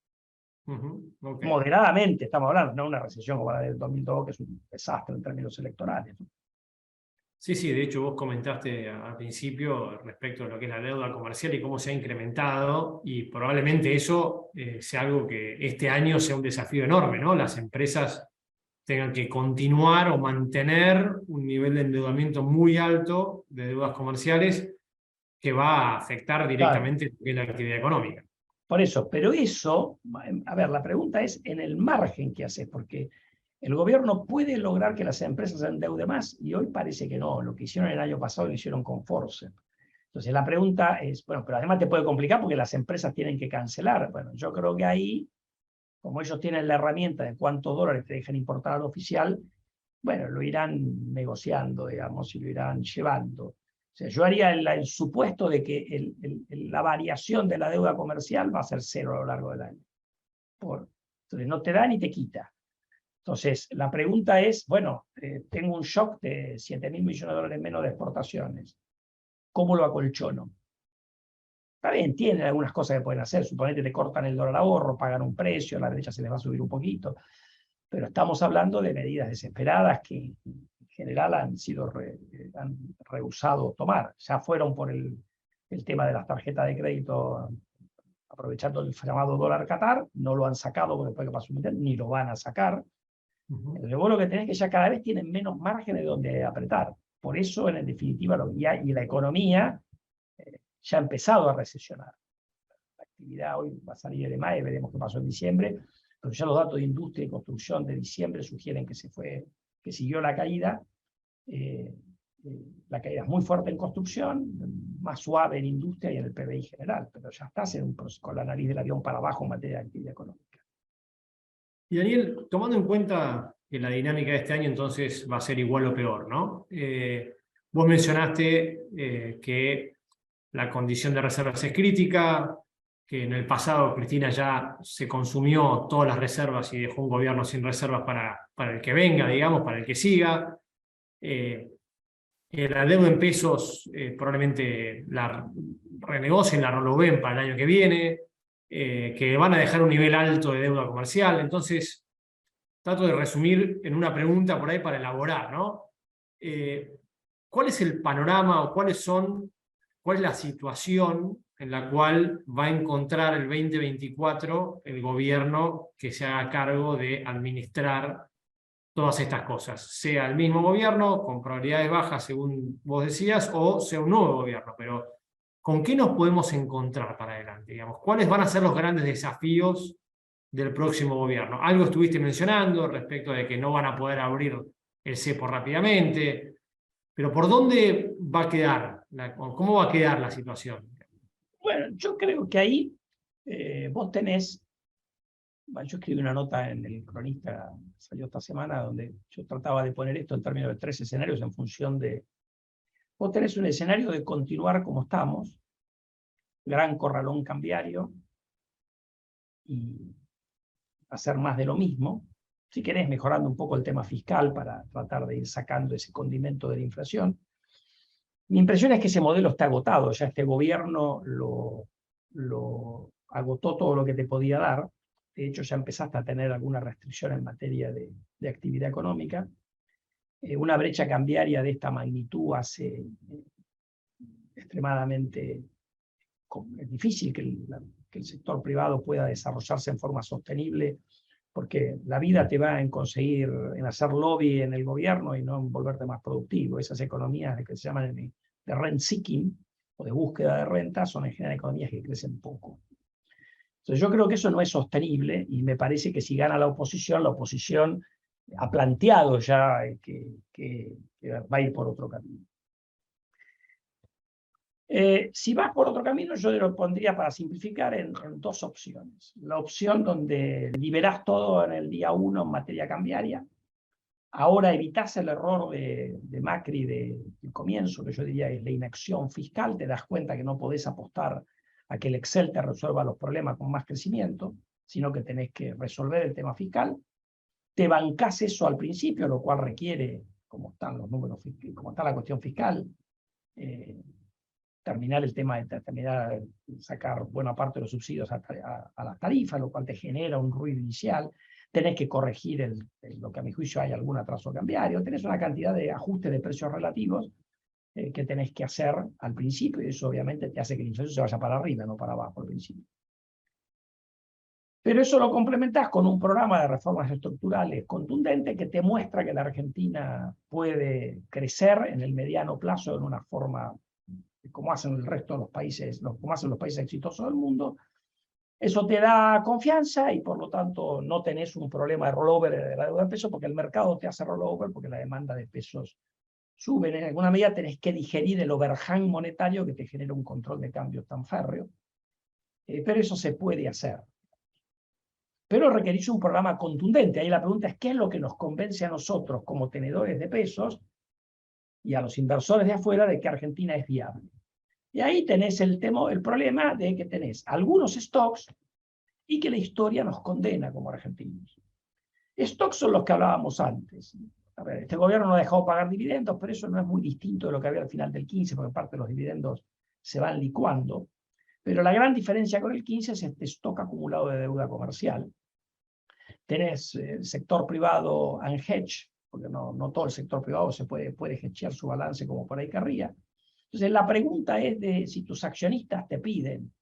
Okay. Moderadamente, estamos hablando, no una recesión como la del 2002, que es un desastre en términos electorales. Sí, de hecho vos comentaste al principio respecto a lo que es la deuda comercial y cómo se ha incrementado, y probablemente eso sea algo que este año sea un desafío enorme, ¿no? Las empresas tengan que continuar o mantener un nivel de endeudamiento muy alto de deudas comerciales que va a afectar directamente la actividad económica. Por eso, pero eso, a ver, la pregunta es en el margen que haces, porque el gobierno puede lograr que las empresas se endeuden más, y hoy parece que no. Lo que hicieron el año pasado lo hicieron con Force. Entonces la pregunta es, bueno, pero además te puede complicar porque las empresas tienen que cancelar. Bueno, yo creo que ahí, como ellos tienen la herramienta de cuántos dólares te dejan importar al oficial, bueno, lo irán negociando, digamos, y lo irán llevando. O sea, yo haría el supuesto de que la variación de la deuda comercial va a ser cero a lo largo del año. Entonces no te da ni te quita. Entonces, la pregunta es, bueno, tengo un shock de 7.000 millones de dólares menos de exportaciones. ¿Cómo lo acolchono? Está bien, tienen algunas cosas que pueden hacer. Suponete te cortan el dólar ahorro, pagan un precio, a la derecha se les va a subir un poquito. Pero estamos hablando de medidas desesperadas que en general han rehusado tomar. Ya fueron por el tema de las tarjetas de crédito, aprovechando el llamado dólar Qatar, no lo han sacado porque después que pasó un ni lo van a sacar. Entonces vos lo que tenés es que ya cada vez tienen menos margen de donde apretar. Por eso, en definitiva, y la economía ya ha empezado a recesionar. La actividad hoy va a salir el EMAE, veremos qué pasó en diciembre, pero ya los datos de industria y construcción de diciembre sugieren que siguió la caída. La caída es muy fuerte en construcción, más suave en industria y en el PBI general, pero ya estás con la nariz del avión para abajo en materia de actividad económica. Y Daniel, tomando en cuenta que la dinámica de este año entonces va a ser igual o peor, ¿no? Vos mencionaste que la condición de reservas es crítica, que en el pasado Cristina ya se consumió todas las reservas y dejó un gobierno sin reservas para el que venga, digamos, para el que siga. La deuda en pesos probablemente la renegocien, la renoveen para el año que viene, que van a dejar un nivel alto de deuda comercial. Entonces, trato de resumir en una pregunta por ahí para elaborar, ¿no? ¿Cuál es el panorama o cuál es la situación en la cual va a encontrar el 2024 el gobierno que se haga cargo de administrar todas estas cosas? Sea el mismo gobierno, con probabilidades bajas, según vos decías, o sea un nuevo gobierno, pero ¿con qué nos podemos encontrar para adelante? Digamos, ¿cuáles van a ser los grandes desafíos del próximo gobierno? Algo estuviste mencionando respecto de que no van a poder abrir el cepo rápidamente, pero ¿por dónde va a quedar? ¿Cómo va a quedar la situación? Bueno, yo creo que ahí vos tenés. Yo escribí una nota en El Cronista, salió esta semana, donde yo trataba de poner esto en términos de 3 escenarios en función de. Vos tenés un escenario de continuar como estamos, gran corralón cambiario, y hacer más de lo mismo. Si querés, mejorando un poco el tema fiscal para tratar de ir sacando ese condimento de la inflación. Mi impresión es que ese modelo está agotado. Ya este gobierno lo agotó todo lo que te podía dar. De hecho, ya empezaste a tener alguna restricción en materia de actividad económica. Una brecha cambiaria de esta magnitud hace extremadamente difícil que el sector privado pueda desarrollarse en forma sostenible, porque la vida te va en conseguir, en hacer lobby en el gobierno y no en volverte más productivo. Esas economías que se llaman de rent seeking o de búsqueda de renta son en general economías que crecen poco. Entonces yo creo que eso no es sostenible y me parece que si gana la oposición ha planteado ya que va a ir por otro camino. Si vas por otro camino, yo lo pondría, para simplificar, en 2 opciones. La opción donde liberás todo en el día 1 en materia cambiaria. Ahora evitás el error de Macri del comienzo, que yo diría es la inacción fiscal. Te das cuenta que no podés apostar a que el Excel te resuelva los problemas con más crecimiento, sino que tenés que resolver el tema fiscal. Te bancás eso al principio, lo cual requiere, como están los números, como está la cuestión fiscal, terminar el tema de sacar buena parte de los subsidios a las tarifas, lo cual te genera un ruido inicial. Tenés que corregir lo que a mi juicio hay algún atraso cambiario. Tenés una cantidad de ajustes de precios relativos que tenés que hacer al principio, y eso obviamente te hace que la inflación se vaya para arriba, no para abajo al principio. Pero eso lo complementás con un programa de reformas estructurales contundente que te muestra que la Argentina puede crecer en el mediano plazo en una forma como hacen el resto de los países, como hacen los países exitosos del mundo. Eso te da confianza y por lo tanto no tenés un problema de rollover de la deuda de pesos, porque el mercado te hace rollover porque la demanda de pesos sube. En alguna medida tenés que digerir el overhang monetario que te genera un control de cambio tan férreo. Pero eso se puede hacer. Pero requerís un programa contundente. Ahí la pregunta es, ¿qué es lo que nos convence a nosotros como tenedores de pesos y a los inversores de afuera de que Argentina es viable? Y ahí tenés el problema de que tenés algunos stocks y que la historia nos condena como argentinos. Stocks son los que hablábamos antes. A ver, este gobierno no ha dejado pagar dividendos, pero eso no es muy distinto de lo que había al final del 15, porque parte de los dividendos se van licuando. Pero la gran diferencia con el 15 es este stock acumulado de deuda comercial. Tenés el sector privado unhedged, porque no todo el sector privado puede hedgear su balance como por ahí querría. Entonces la pregunta es de si tus accionistas te piden,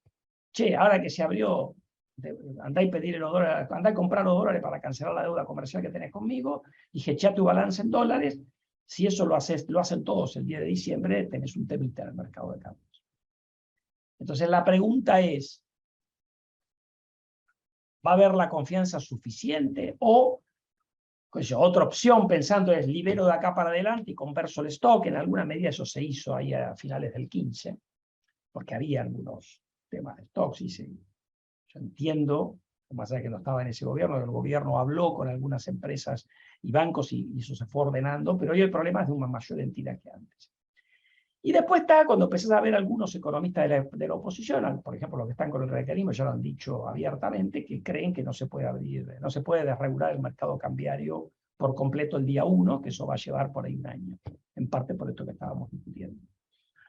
che, ahora que se abrió, andá y pedirle los dólares, andá a comprar los dólares para cancelar la deuda comercial que tenés conmigo y hedgear tu balance en dólares. Si eso lo hacen todos el día de diciembre, tenés un temita en el mercado de cambios. Entonces la pregunta es, ¿va a haber la confianza suficiente? O otra opción pensando es libero de acá para adelante y converso el stock. En alguna medida eso se hizo ahí a finales del 15, porque había algunos temas de stocks. Yo entiendo, más allá de que no estaba en ese gobierno, el gobierno habló con algunas empresas y bancos y eso se fue ordenando, pero hoy el problema es de una mayor entidad que antes. Y después está cuando empezás a ver algunos economistas de la oposición, por ejemplo, los que están con el radicalismo, ya lo han dicho abiertamente, que creen que no se puede abrir, no se puede desregular el mercado cambiario por completo el día 1, que eso va a llevar por ahí un año, en parte por esto que estábamos discutiendo.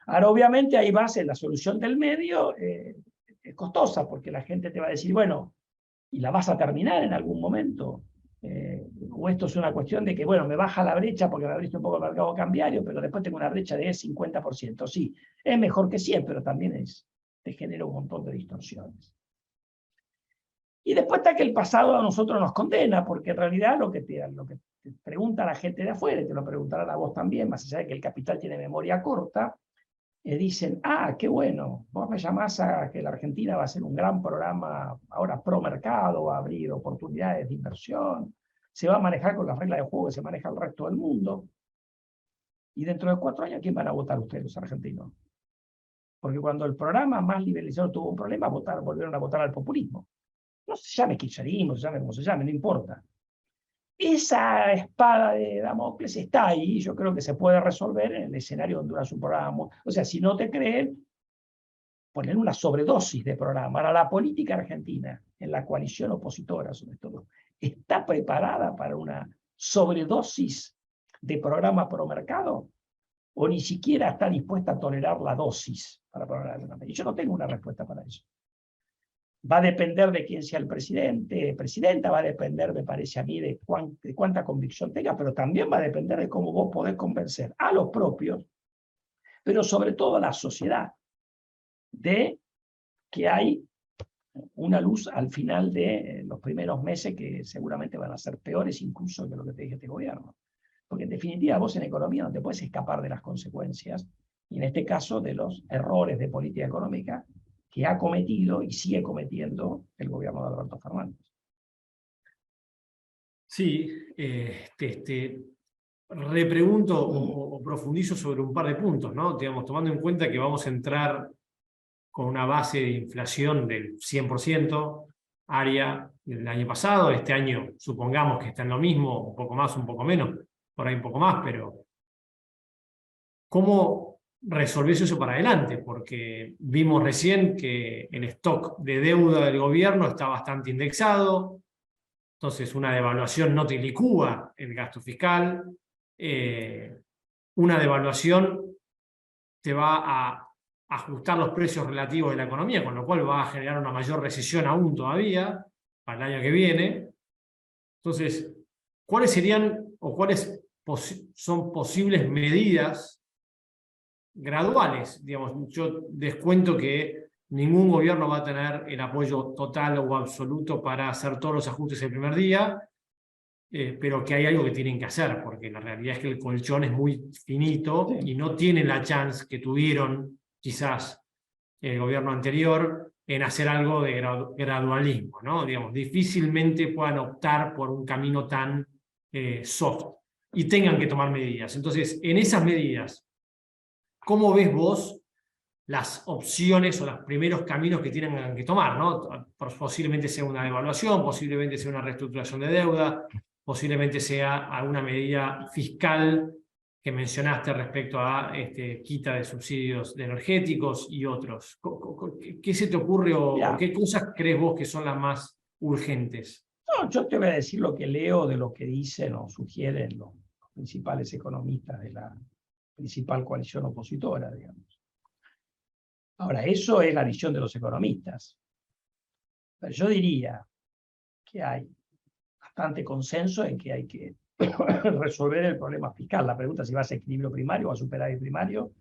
Ahora, obviamente, hay base, la solución del medio es costosa, porque la gente te va a decir, bueno, ¿y la vas a terminar en algún momento? O esto es una cuestión de que, bueno, me baja la brecha porque me abriste un poco el mercado cambiario, pero después tengo una brecha de 50%. Sí, es mejor que 100, pero también te genera un montón de distorsiones. Y después está que el pasado a nosotros nos condena, porque en realidad lo que te pregunta la gente de afuera, y te lo preguntarán a vos también, más allá de que el capital tiene memoria corta, dicen, qué bueno, vos me llamás a que la Argentina va a ser un gran programa ahora pro mercado, va a abrir oportunidades de inversión, se va a manejar con las reglas de juego que se maneja el resto del mundo. Y dentro de 4 años, ¿quién van a votar ustedes, los argentinos? Porque cuando el programa más liberalizado tuvo un problema, volvieron a votar al populismo. No se llame kirchnerismo, se llame como se llame, no importa. Esa espada de Damocles está ahí, yo creo que se puede resolver en el escenario donde dura su programa. O sea, si no te creen, poner una sobredosis de programa. Ahora, la política argentina, en la coalición opositora sobre todo, ¿está preparada para una sobredosis de programa pro mercado? ¿O ni siquiera está dispuesta a tolerar la dosis para programar una medida? Yo no tengo una respuesta para eso. Va a depender de quién sea el presidenta, va a depender, me parece a mí, de cuánta convicción tenga, pero también va a depender de cómo vos podés convencer a los propios, pero sobre todo a la sociedad, de que hay una luz al final de los primeros meses que seguramente van a ser peores incluso que lo que te dije este gobierno. Porque en definitiva vos en economía no te puedes escapar de las consecuencias, y en este caso de los errores de política económica que ha cometido y sigue cometiendo el gobierno de Alberto Fernández. Sí, repregunto o profundizo sobre un par de puntos, ¿no? Digamos, tomando en cuenta que vamos a entrar con una base de inflación del 100%, área del año pasado. Este año supongamos que está en lo mismo, un poco más, un poco menos, por ahí un poco más, pero ¿cómo resolvés eso para adelante? Porque vimos recién que el stock de deuda del gobierno está bastante indexado, entonces una devaluación no te licúa el gasto fiscal, una devaluación te va a ajustar los precios relativos de la economía, con lo cual va a generar una mayor recesión aún todavía para el año que viene. Entonces, ¿cuáles serían o cuáles son posibles medidas graduales? Digamos, yo descuento que ningún gobierno va a tener el apoyo total o absoluto para hacer todos los ajustes el primer día, pero que hay algo que tienen que hacer, porque la realidad es que el colchón es muy finito y no tienen la chance que tuvieron quizás el gobierno anterior en hacer algo de gradualismo, ¿no? Digamos, difícilmente puedan optar por un camino tan soft y tengan que tomar medidas. Entonces, en esas medidas, ¿cómo ves vos las opciones o los primeros caminos que tienen que tomar, ¿no? Posiblemente sea una devaluación, posiblemente sea una reestructuración de deuda, posiblemente sea alguna medida fiscal que mencionaste respecto a quita de subsidios de energéticos y otros. ¿Qué se te ocurre o qué cosas crees vos que son las más urgentes? No, yo te voy a decir lo que leo de lo que dicen o sugieren los principales economistas de la principal coalición opositora, digamos. Ahora, eso es la visión de los economistas. Pero yo diría que hay bastante consenso en que hay que resolver el problema fiscal. La pregunta es si vas a equilibrio primario o a superávit primario.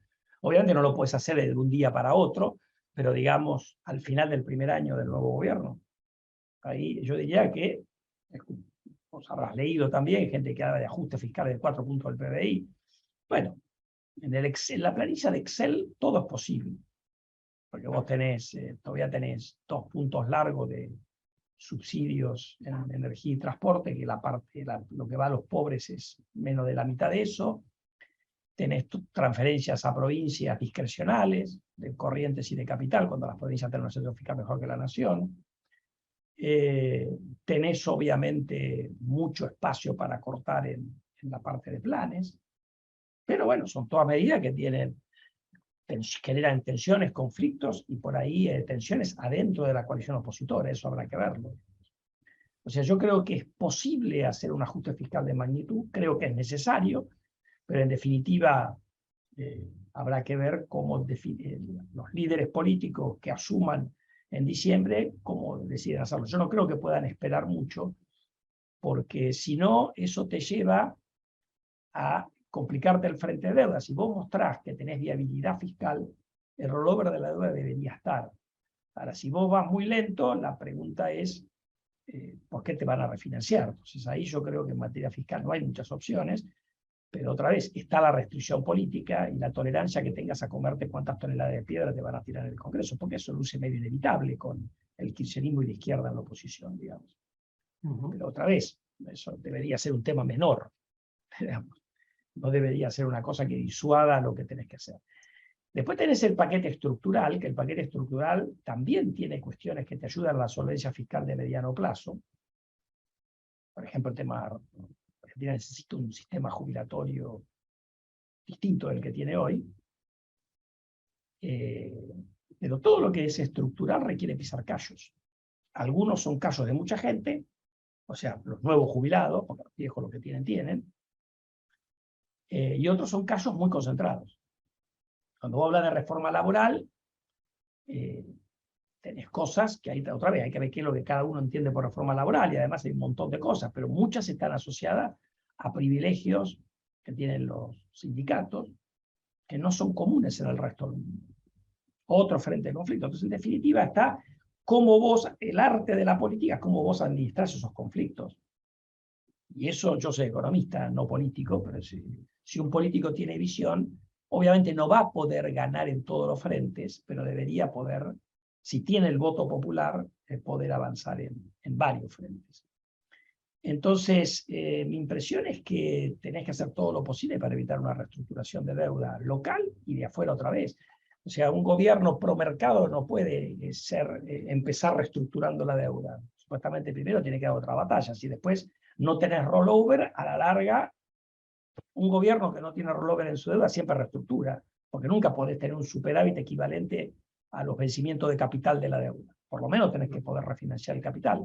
Obviamente no lo puedes hacer de un día para otro, pero digamos al final del primer año del nuevo gobierno. Ahí yo diría que, vos habrás leído también, gente que habla de ajuste fiscal de 4 puntos del PBI. Bueno, en el Excel, la planilla de Excel todo es posible, porque vos tenés, todavía tenés 2 puntos largos de subsidios en energía y transporte, que la parte, lo que va a los pobres es menos de la mitad de eso. Tenés transferencias a provincias discrecionales, de corrientes y de capital, cuando las provincias tienen una situación fiscal mejor que la nación. Tenés obviamente mucho espacio para cortar en la parte de planes, pero bueno, son todas medidas que generan tensiones, conflictos y por ahí tensiones adentro de la coalición opositora, eso habrá que verlo. O sea, yo creo que es posible hacer un ajuste fiscal de magnitud, creo que es necesario, pero en definitiva habrá que ver cómo los líderes políticos que asuman en diciembre, cómo deciden hacerlo. Yo no creo que puedan esperar mucho, porque si no, eso te lleva a complicarte el frente de deuda. Si vos mostrás que tenés viabilidad fiscal, el rollover de la deuda debería estar. Ahora, si vos vas muy lento, la pregunta es ¿por qué te van a refinanciar? Entonces ahí yo creo que en materia fiscal no hay muchas opciones, pero otra vez está la restricción política y la tolerancia que tengas a comerte cuántas toneladas de piedra te van a tirar en el Congreso, porque eso luce medio inevitable con el kirchnerismo y la izquierda en la oposición, digamos. Pero otra vez, eso debería ser un tema menor, digamos. No debería ser una cosa que disuada lo que tenés que hacer. Después tenés el paquete estructural, que el paquete estructural también tiene cuestiones que te ayudan a la solvencia fiscal de mediano plazo. Por ejemplo, el tema, Argentina necesita un sistema jubilatorio distinto del que tiene hoy. Pero todo lo que es estructural requiere pisar callos. Algunos son callos de mucha gente, o sea, los nuevos jubilados, porque los viejos lo que tienen. Y otros son callos muy concentrados. Cuando vos hablas de reforma laboral, tenés cosas que otra vez hay que ver qué es lo que cada uno entiende por reforma laboral, y además hay un montón de cosas, pero muchas están asociadas a privilegios que tienen los sindicatos, que no son comunes en el resto del mundo. Otro frente de conflicto. Entonces, en definitiva, está cómo vos, el arte de la política, cómo vos administrás esos conflictos. Y eso, yo soy economista, no político, pero si un político tiene visión, obviamente no va a poder ganar en todos los frentes, pero debería poder, si tiene el voto popular, poder avanzar en varios frentes. Entonces, mi impresión es que tenés que hacer todo lo posible para evitar una reestructuración de deuda local y de afuera otra vez. O sea, un gobierno pro mercado no puede empezar reestructurando la deuda. Supuestamente primero tiene que dar otra batalla. Si después no tenés rollover, a la larga, un gobierno que no tiene rollover en su deuda siempre reestructura, porque nunca podés tener un superávit equivalente a los vencimientos de capital de la deuda. Por lo menos tenés que poder refinanciar el capital.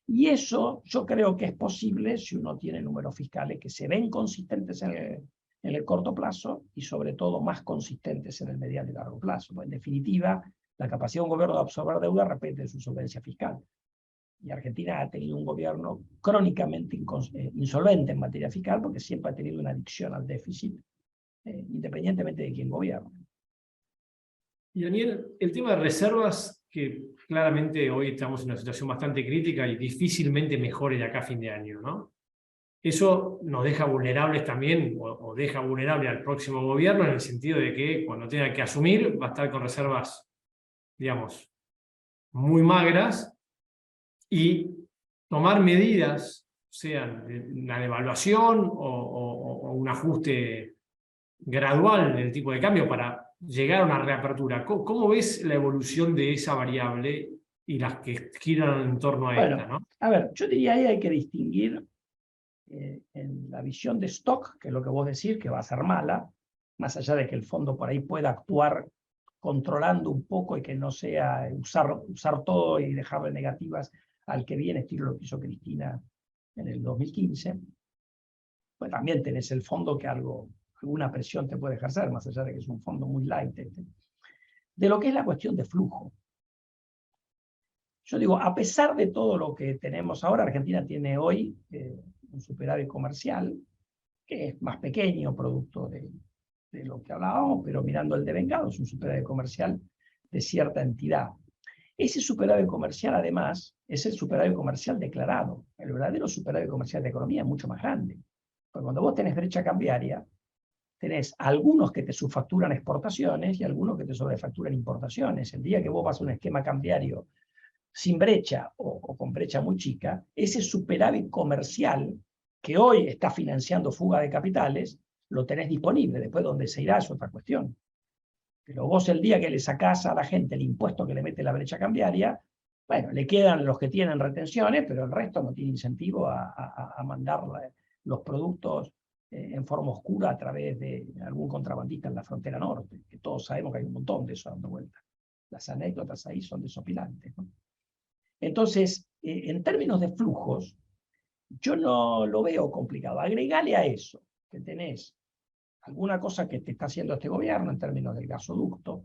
Y eso yo creo que es posible si uno tiene números fiscales que se ven consistentes en el corto plazo y sobre todo más consistentes en el mediano y largo plazo. Pues en definitiva, la capacidad de un gobierno de absorber deuda depende de su solvencia fiscal. Y Argentina ha tenido un gobierno crónicamente insolvente en materia fiscal porque siempre ha tenido una adicción al déficit, independientemente de quién gobierna. Y Daniel, el tema de reservas, que claramente hoy estamos en una situación bastante crítica y difícilmente mejore de acá a fin de año, ¿no? Eso nos deja vulnerables también, o deja vulnerable al próximo gobierno en el sentido de que cuando tenga que asumir va a estar con reservas, digamos, muy magras, y tomar medidas, sean una devaluación o un ajuste gradual del tipo de cambio para llegar a una reapertura. ¿Cómo ves la evolución de esa variable y las que giran en torno a esta, ¿no? A ver, yo diría ahí hay que distinguir en la visión de stock, que es lo que vos decís, que va a ser mala, más allá de que el fondo por ahí pueda actuar controlando un poco y que no sea usar todo y dejarle negativas al que viene, estilo lo que hizo Cristina en el 2015. Pues también tenés el fondo que alguna presión te puede ejercer, más allá de que es un fondo muy light. de lo que es la cuestión de flujo. Yo digo, a pesar de todo lo que tenemos ahora, Argentina tiene hoy un superávit comercial, que es más pequeño, producto de lo que hablábamos, pero mirando el devengado, es un superávit comercial de cierta entidad. Ese superávit comercial, además, es el superávit comercial declarado. El verdadero superávit comercial de economía es mucho más grande. Porque cuando vos tenés brecha cambiaria, tenés algunos que te subfacturan exportaciones y algunos que te sobrefacturan importaciones. El día que vos vas a un esquema cambiario sin brecha o con brecha muy chica, ese superávit comercial que hoy está financiando fuga de capitales, lo tenés disponible. Después donde se irá es otra cuestión. Pero vos el día que le sacás a la gente el impuesto que le mete la brecha cambiaria, bueno, le quedan los que tienen retenciones, pero el resto no tiene incentivo a mandar los productos en forma oscura a través de algún contrabandista en la frontera norte, que todos sabemos que hay un montón de eso dando vueltas. Las anécdotas ahí son desopilantes, ¿no? Entonces, en términos de flujos, yo no lo veo complicado. Agregale a eso que tenés alguna cosa que te está haciendo este gobierno en términos del gasoducto,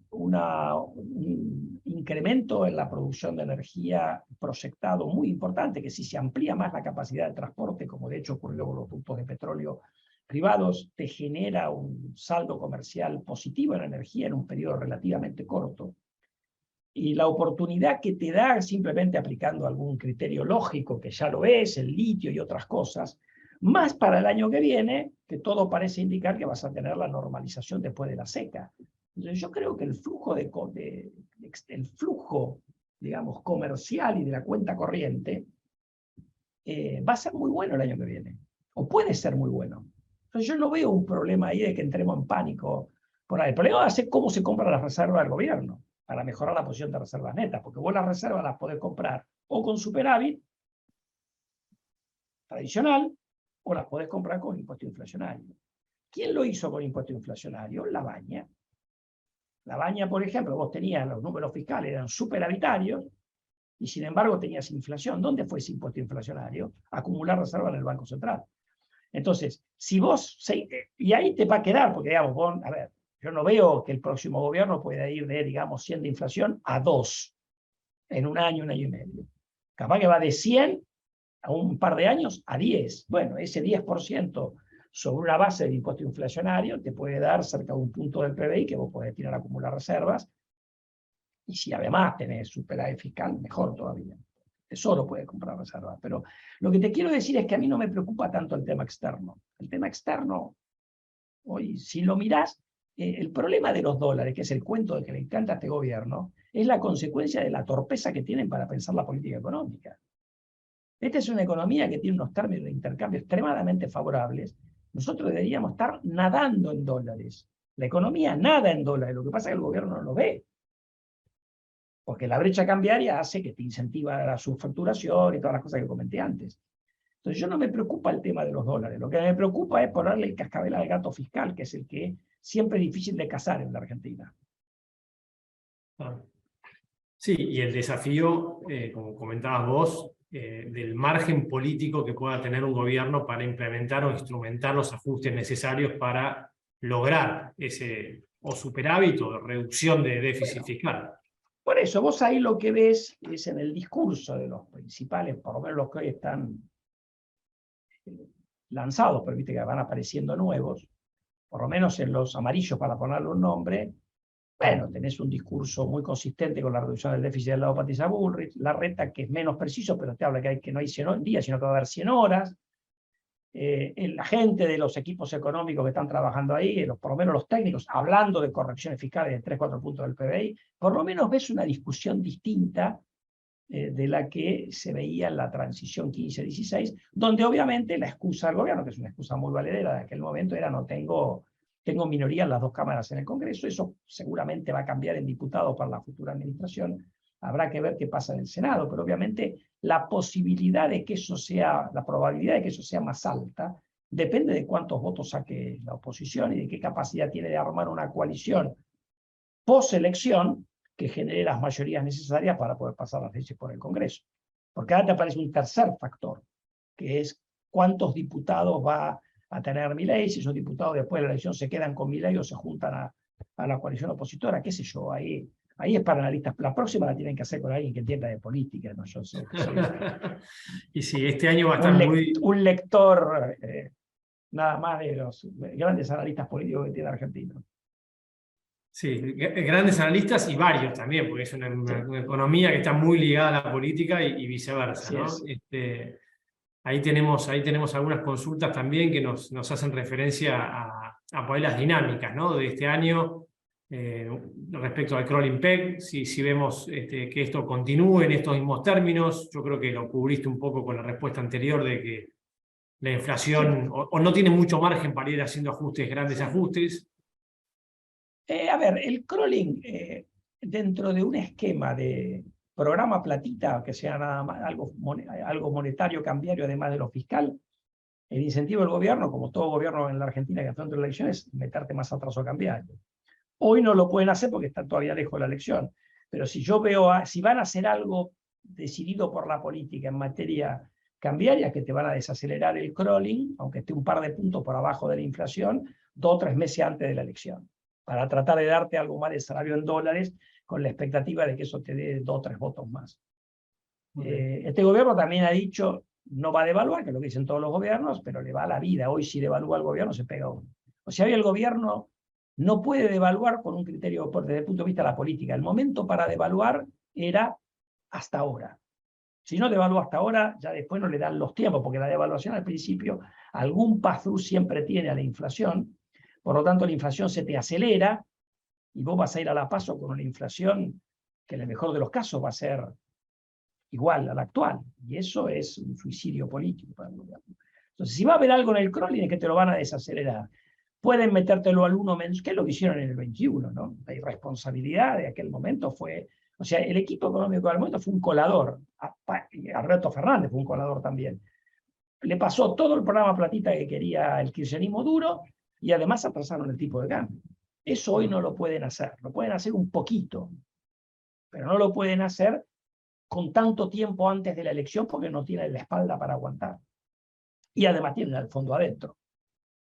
un incremento en la producción de energía proyectado muy importante, que si se amplía más la capacidad de transporte, como de hecho ocurrió con los ductos de petróleo privados, te genera un saldo comercial positivo en energía en un periodo relativamente corto. Y la oportunidad que te da simplemente aplicando algún criterio lógico, que ya lo es, el litio y otras cosas, más para el año que viene, que todo parece indicar que vas a tener la normalización después de la seca. Entonces yo creo que el flujo, digamos, comercial y de la cuenta corriente va a ser muy bueno el año que viene, o puede ser muy bueno. Entonces yo no veo un problema ahí de que entremos en pánico por ahí. El problema va a ser cómo se compran las reservas del gobierno para mejorar la posición de reservas netas, porque vos las reservas las podés comprar o con superávit tradicional, o las podés comprar con impuesto inflacionario. ¿Quién lo hizo con impuesto inflacionario? La Baña. La Baña, por ejemplo, vos tenías los números fiscales, eran superavitarios, y sin embargo tenías inflación. ¿Dónde fue ese impuesto inflacionario? Acumular reservas en el Banco Central. Entonces, si vos, y ahí te va a quedar, porque digamos, vos, a ver, yo no veo que el próximo gobierno pueda ir de, digamos, 100 de inflación a 2 en un año y medio. Capaz que va de 100 a un par de años a 10. Bueno, ese 10% sobre una base de impuesto inflacionario te puede dar cerca de un punto del PBI que vos podés tirar a acumular reservas. Y si además tenés superávit fiscal, mejor todavía. El Tesoro puede comprar reservas. Pero lo que te quiero decir es que a mí no me preocupa tanto el tema externo. El tema externo, hoy, si lo mirás, el problema de los dólares, que es el cuento de que le encanta a este gobierno, es la consecuencia de la torpeza que tienen para pensar la política económica. Esta es una economía que tiene unos términos de intercambio extremadamente favorables. Nosotros deberíamos estar nadando en dólares. La economía nada en dólares. Lo que pasa es que el gobierno no lo ve. Porque la brecha cambiaria hace que te incentiva la subfacturación y todas las cosas que comenté antes. Entonces yo no me preocupa el tema de los dólares. Lo que me preocupa es ponerle el cascabel al gato fiscal, que es el que siempre es difícil de cazar en la Argentina. Sí, y el desafío, como comentabas vos, del margen político que pueda tener un gobierno para implementar o instrumentar los ajustes necesarios para lograr ese o superávit o reducción de déficit fiscal. Por eso, vos ahí lo que ves es en el discurso de los principales, por lo menos los que hoy están lanzados, pero viste que van apareciendo nuevos, por lo menos en los amarillos, para ponerle un nombre. Bueno, tenés un discurso muy consistente con la reducción del déficit del lado Patricia Bullrich, Larreta, que es menos preciso, pero te habla que no hay 100 días, sino que va a haber 100 horas. La gente de los equipos económicos que están trabajando ahí, por lo menos los técnicos, hablando de correcciones fiscales de 3-4 puntos del PBI, por lo menos ves una discusión distinta de la que se veía en la transición 15-16, donde obviamente la excusa del gobierno, que es una excusa muy valedera de aquel momento, era no tengo minoría en las dos cámaras en el Congreso. Eso seguramente va a cambiar en diputados para la futura administración. Habrá que ver qué pasa en el Senado, pero obviamente la posibilidad de que eso sea, la probabilidad de que eso sea más alta, depende de cuántos votos saque la oposición y de qué capacidad tiene de armar una coalición post-elección que genere las mayorías necesarias para poder pasar las leyes por el Congreso. Porque ahora te aparece un tercer factor, que es cuántos diputados va a tener Milei, si esos diputados después de la elección se quedan con Milei o se juntan a la coalición opositora, qué sé yo, ahí es para analistas. La próxima la tienen que hacer con alguien que entienda de política, ¿no? Yo soy Y sí, este año va a estar muy... un lector nada más de los grandes analistas políticos que tiene Argentina. Sí, grandes analistas y varios también, porque es una economía que está muy ligada a la política y viceversa, ¿no? Ahí tenemos algunas consultas también que nos hacen referencia a por ahí las dinámicas, ¿no? De este año respecto al crawling peg, si vemos que esto continúe en estos mismos términos. Yo creo que lo cubriste un poco con la respuesta anterior de que la inflación o no tiene mucho margen para ir haciendo grandes ajustes. A ver, el crawling dentro de un esquema de programa platita, que sea nada más algo monetario, cambiario, además de lo fiscal, el incentivo del gobierno, como todo gobierno en la Argentina que afronta elecciones, es meterte más atraso cambiario. Hoy no lo pueden hacer porque están todavía lejos de la elección, pero si yo veo, si van a hacer algo decidido por la política en materia cambiaria, que te van a desacelerar el crawling, aunque esté un par de puntos por abajo de la inflación, 2 o 3 meses antes de la elección, para tratar de darte algo más de salario en dólares, con la expectativa de que eso te dé 2 o 3 votos más. Este gobierno también ha dicho, no va a devaluar, que es lo que dicen todos los gobiernos, pero le va a la vida. Hoy si devalúa el gobierno se pega uno. O sea, hoy el gobierno no puede devaluar con un criterio desde el punto de vista de la política. El momento para devaluar era hasta ahora. Si no devalúa hasta ahora, ya después no le dan los tiempos, porque la devaluación al principio, algún pass-through siempre tiene a la inflación. Por lo tanto, la inflación se te acelera y vos vas a ir a la paso con una inflación que en el mejor de los casos va a ser igual a la actual. Y eso es un suicidio político para el gobierno. Entonces, si va a haber algo en el crawling es que te lo van a desacelerar. Pueden metértelo al 1 menos, que es lo que hicieron en el 21, ¿no? La irresponsabilidad de aquel momento fue... O sea, el equipo económico del momento fue un colador. Alberto Fernández fue un colador también. Le pasó todo el programa platita que quería el kirchnerismo duro y además atrasaron el tipo de cambio. Eso hoy no lo pueden hacer. Lo pueden hacer un poquito, pero no lo pueden hacer con tanto tiempo antes de la elección porque no tienen la espalda para aguantar. Y además tienen al fondo adentro.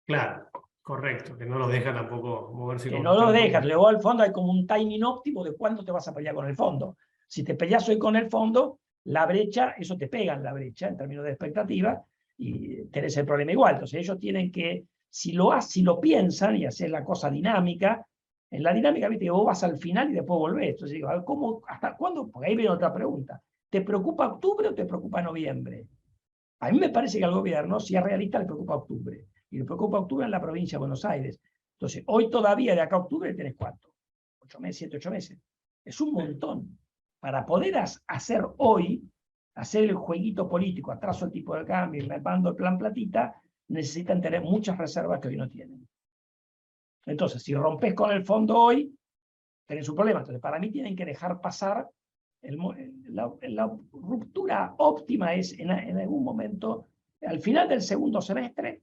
Claro, correcto, que no los deja tampoco moverse. Que no lo dejas, luego al fondo hay como un timing óptimo de cuándo te vas a pelear con el fondo. Si te peleas hoy con el fondo, la brecha, eso te pega en la brecha en términos de expectativa y tenés el problema igual. Entonces ellos tienen que, si lo piensan y hacen la cosa dinámica, en la dinámica, viste, que vos vas al final y después volvés. Entonces digo, ¿cómo, hasta cuándo? Porque ahí viene otra pregunta. ¿Te preocupa octubre o te preocupa noviembre? A mí me parece que al gobierno, si es realista, le preocupa octubre. Y le preocupa octubre en la provincia de Buenos Aires. Entonces, hoy todavía de acá a octubre tenés ¿cuánto? 8 meses, 7, 8 meses. Es un montón. Para poder hacer hoy, hacer el jueguito político, atraso el tipo de cambio y repando el plan platita, necesitan tener muchas reservas que hoy no tienen. Entonces, si rompes con el fondo hoy, tenés un problema. Entonces, para mí tienen que dejar pasar. La ruptura óptima es en algún momento, al final del segundo semestre,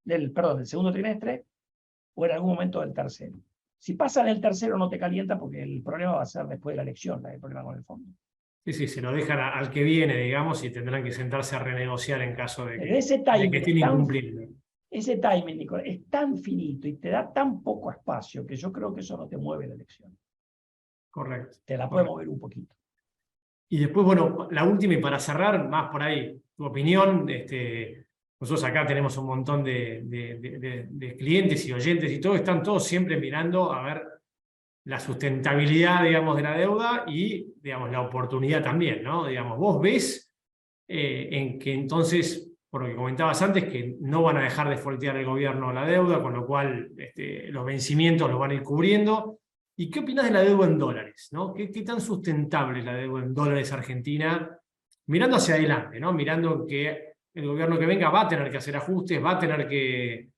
del segundo trimestre, o en algún momento del tercero. Si pasa en el tercero no te calienta porque el problema va a ser después de la elección, el problema con el fondo. Sí, se lo dejan al que viene, digamos, y tendrán que sentarse a renegociar en caso de que estén incumpliendo. Ese timing, Nicolás, es tan finito y te da tan poco espacio que yo creo que eso no te mueve la elección. Correcto. Te la puede mover un poquito. Y después, bueno, la última y para cerrar, más por ahí, tu opinión. Nosotros acá tenemos un montón de clientes y oyentes y todo, están todos siempre mirando a ver la sustentabilidad, digamos, de la deuda y, digamos, la oportunidad también, ¿no? Digamos, vos ves en que entonces, por lo que comentabas antes, que no van a dejar de foltear el gobierno la deuda, con lo cual los vencimientos los van a ir cubriendo. ¿Y qué opinás de la deuda en dólares, ¿no? ¿Qué tan sustentable es la deuda en dólares argentina? Mirando hacia adelante, ¿no? Mirando que el gobierno que venga va a tener que hacer ajustes, va a tener que,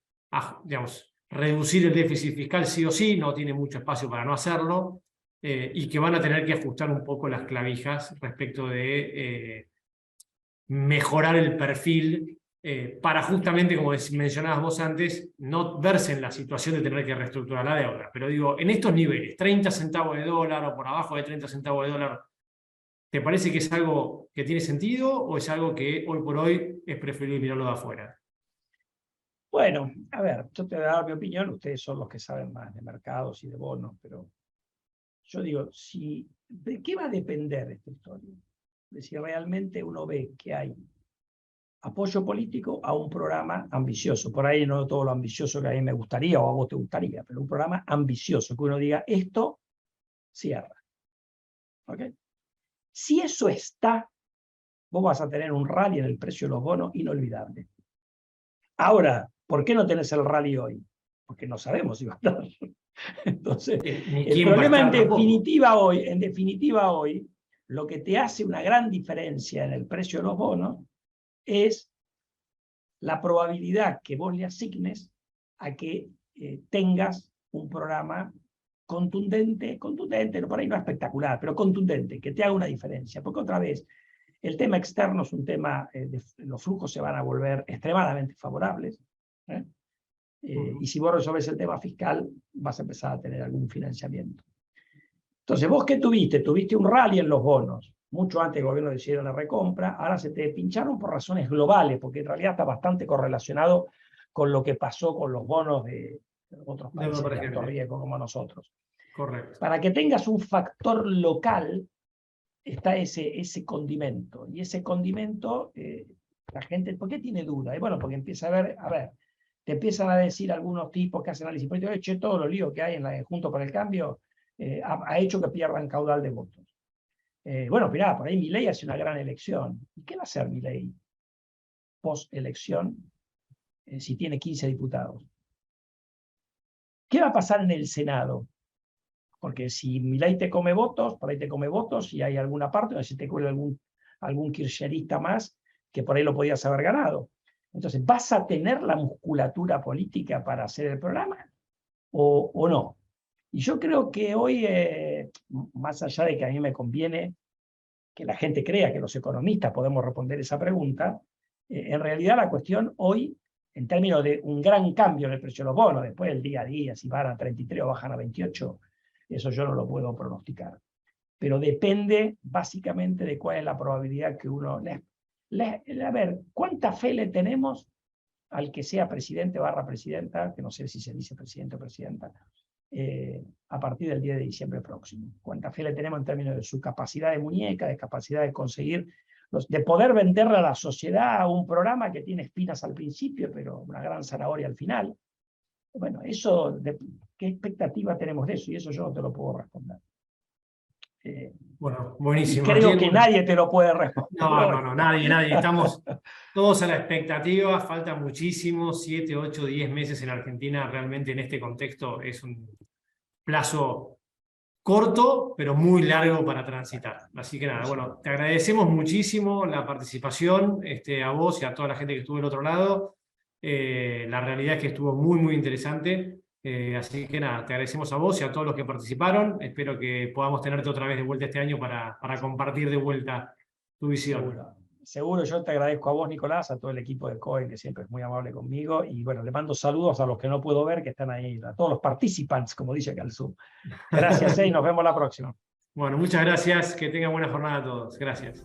digamos, reducir el déficit fiscal sí o sí, no tiene mucho espacio para no hacerlo, y que van a tener que ajustar un poco las clavijas respecto de mejorar el perfil para justamente, como mencionabas vos antes, no verse en la situación de tener que reestructurar la deuda. Pero digo, en estos niveles, 30 centavos de dólar o por abajo de 30 centavos de dólar, ¿te parece que es algo que tiene sentido o es algo que hoy por hoy es preferible mirarlo de afuera? Bueno, a ver, yo te voy a dar mi opinión, ustedes son los que saben más de mercados y de bonos, pero yo digo, ¿de qué va a depender esta historia? De si realmente uno ve que hay apoyo político a un programa ambicioso. Por ahí no todo lo ambicioso que a mí me gustaría o a vos te gustaría, pero un programa ambicioso, que uno diga, esto cierra. ¿Ok? Si eso está, vos vas a tener un rally en el precio de los bonos inolvidable. Ahora, ¿por qué no tenés el rally hoy? Porque no sabemos si va a estar. Entonces, Ni el quién va a problema estar tampoco. en definitiva hoy, lo que te hace una gran diferencia en el precio de los bonos es la probabilidad que vos le asignes a que tengas un programa contundente, por ahí no espectacular, pero contundente, que te haga una diferencia. Porque otra vez, el tema externo es un tema, los flujos se van a volver extremadamente favorables. Y si vos resolves el tema fiscal, vas a empezar a tener algún financiamiento. Entonces, ¿vos qué tuviste? Tuviste un rally en los bonos, mucho antes del gobierno decidiera la recompra, ahora se te pincharon por razones globales, porque en realidad está bastante correlacionado con lo que pasó con los bonos de otros países de alto riesgo como nosotros. Correcto. Para que tengas un factor local, está ese condimento. Y ese condimento, la gente, ¿por qué tiene duda? Y bueno, porque empieza a ver, te empiezan a decir algunos tipos que hacen análisis político, che, todos los líos que hay en la Juntos por el Cambio ha hecho que pierdan caudal de votos. Bueno, mirá, por ahí Milei hace una gran elección. ¿Y qué va a hacer Milei post-elección si tiene 15 diputados? ¿Qué va a pasar en el Senado? Porque si Milei te come votos, por ahí te come votos, y hay alguna parte donde se te cuela algún kirchnerista más, que por ahí lo podías haber ganado. Entonces, ¿vas a tener la musculatura política para hacer el programa o no? Y yo creo que hoy, más allá de que a mí me conviene que la gente crea que los economistas podemos responder esa pregunta, en realidad la cuestión hoy, en términos de un gran cambio en el precio de los bonos, después del día a día, si van a 33 o bajan a 28, eso yo no lo puedo pronosticar. Pero depende básicamente de cuál es la probabilidad que uno... A ver, ¿cuánta fe le tenemos al que sea presidente / presidenta, que no sé si se dice presidente o presidenta, a partir del 10 de diciembre próximo? ¿Cuánta fe le tenemos en términos de su capacidad de muñeca, de capacidad de conseguir, de poder venderle a la sociedad un programa que tiene espinas al principio, pero una gran zanahoria al final? Bueno, ¿qué expectativa tenemos de eso? Y eso yo no te lo puedo responder. Bueno, Y buenísimo, creo Martín. que nadie te lo puede responder hoy. No, nadie. Estamos todos a la expectativa. Falta muchísimo, 7, 8, 10 meses en Argentina. Realmente en este contexto es un plazo corto, pero muy largo para transitar. Así que nada, bueno, te agradecemos muchísimo la participación, a vos y a toda la gente que estuvo del otro lado. La realidad es que estuvo muy interesante. Así que nada, te agradecemos a vos y a todos los que participaron. Espero que podamos tenerte otra vez de vuelta este año para compartir de vuelta tu visión. Seguro, yo te agradezco a vos, Nicolás, a todo el equipo de COE, que siempre es muy amable conmigo, y bueno, le mando saludos a los que no puedo ver, que están ahí, a todos los participants, como dice acá el Zoom. Gracias, y nos vemos la próxima. Bueno, muchas gracias, que tengan buena jornada a todos. Gracias.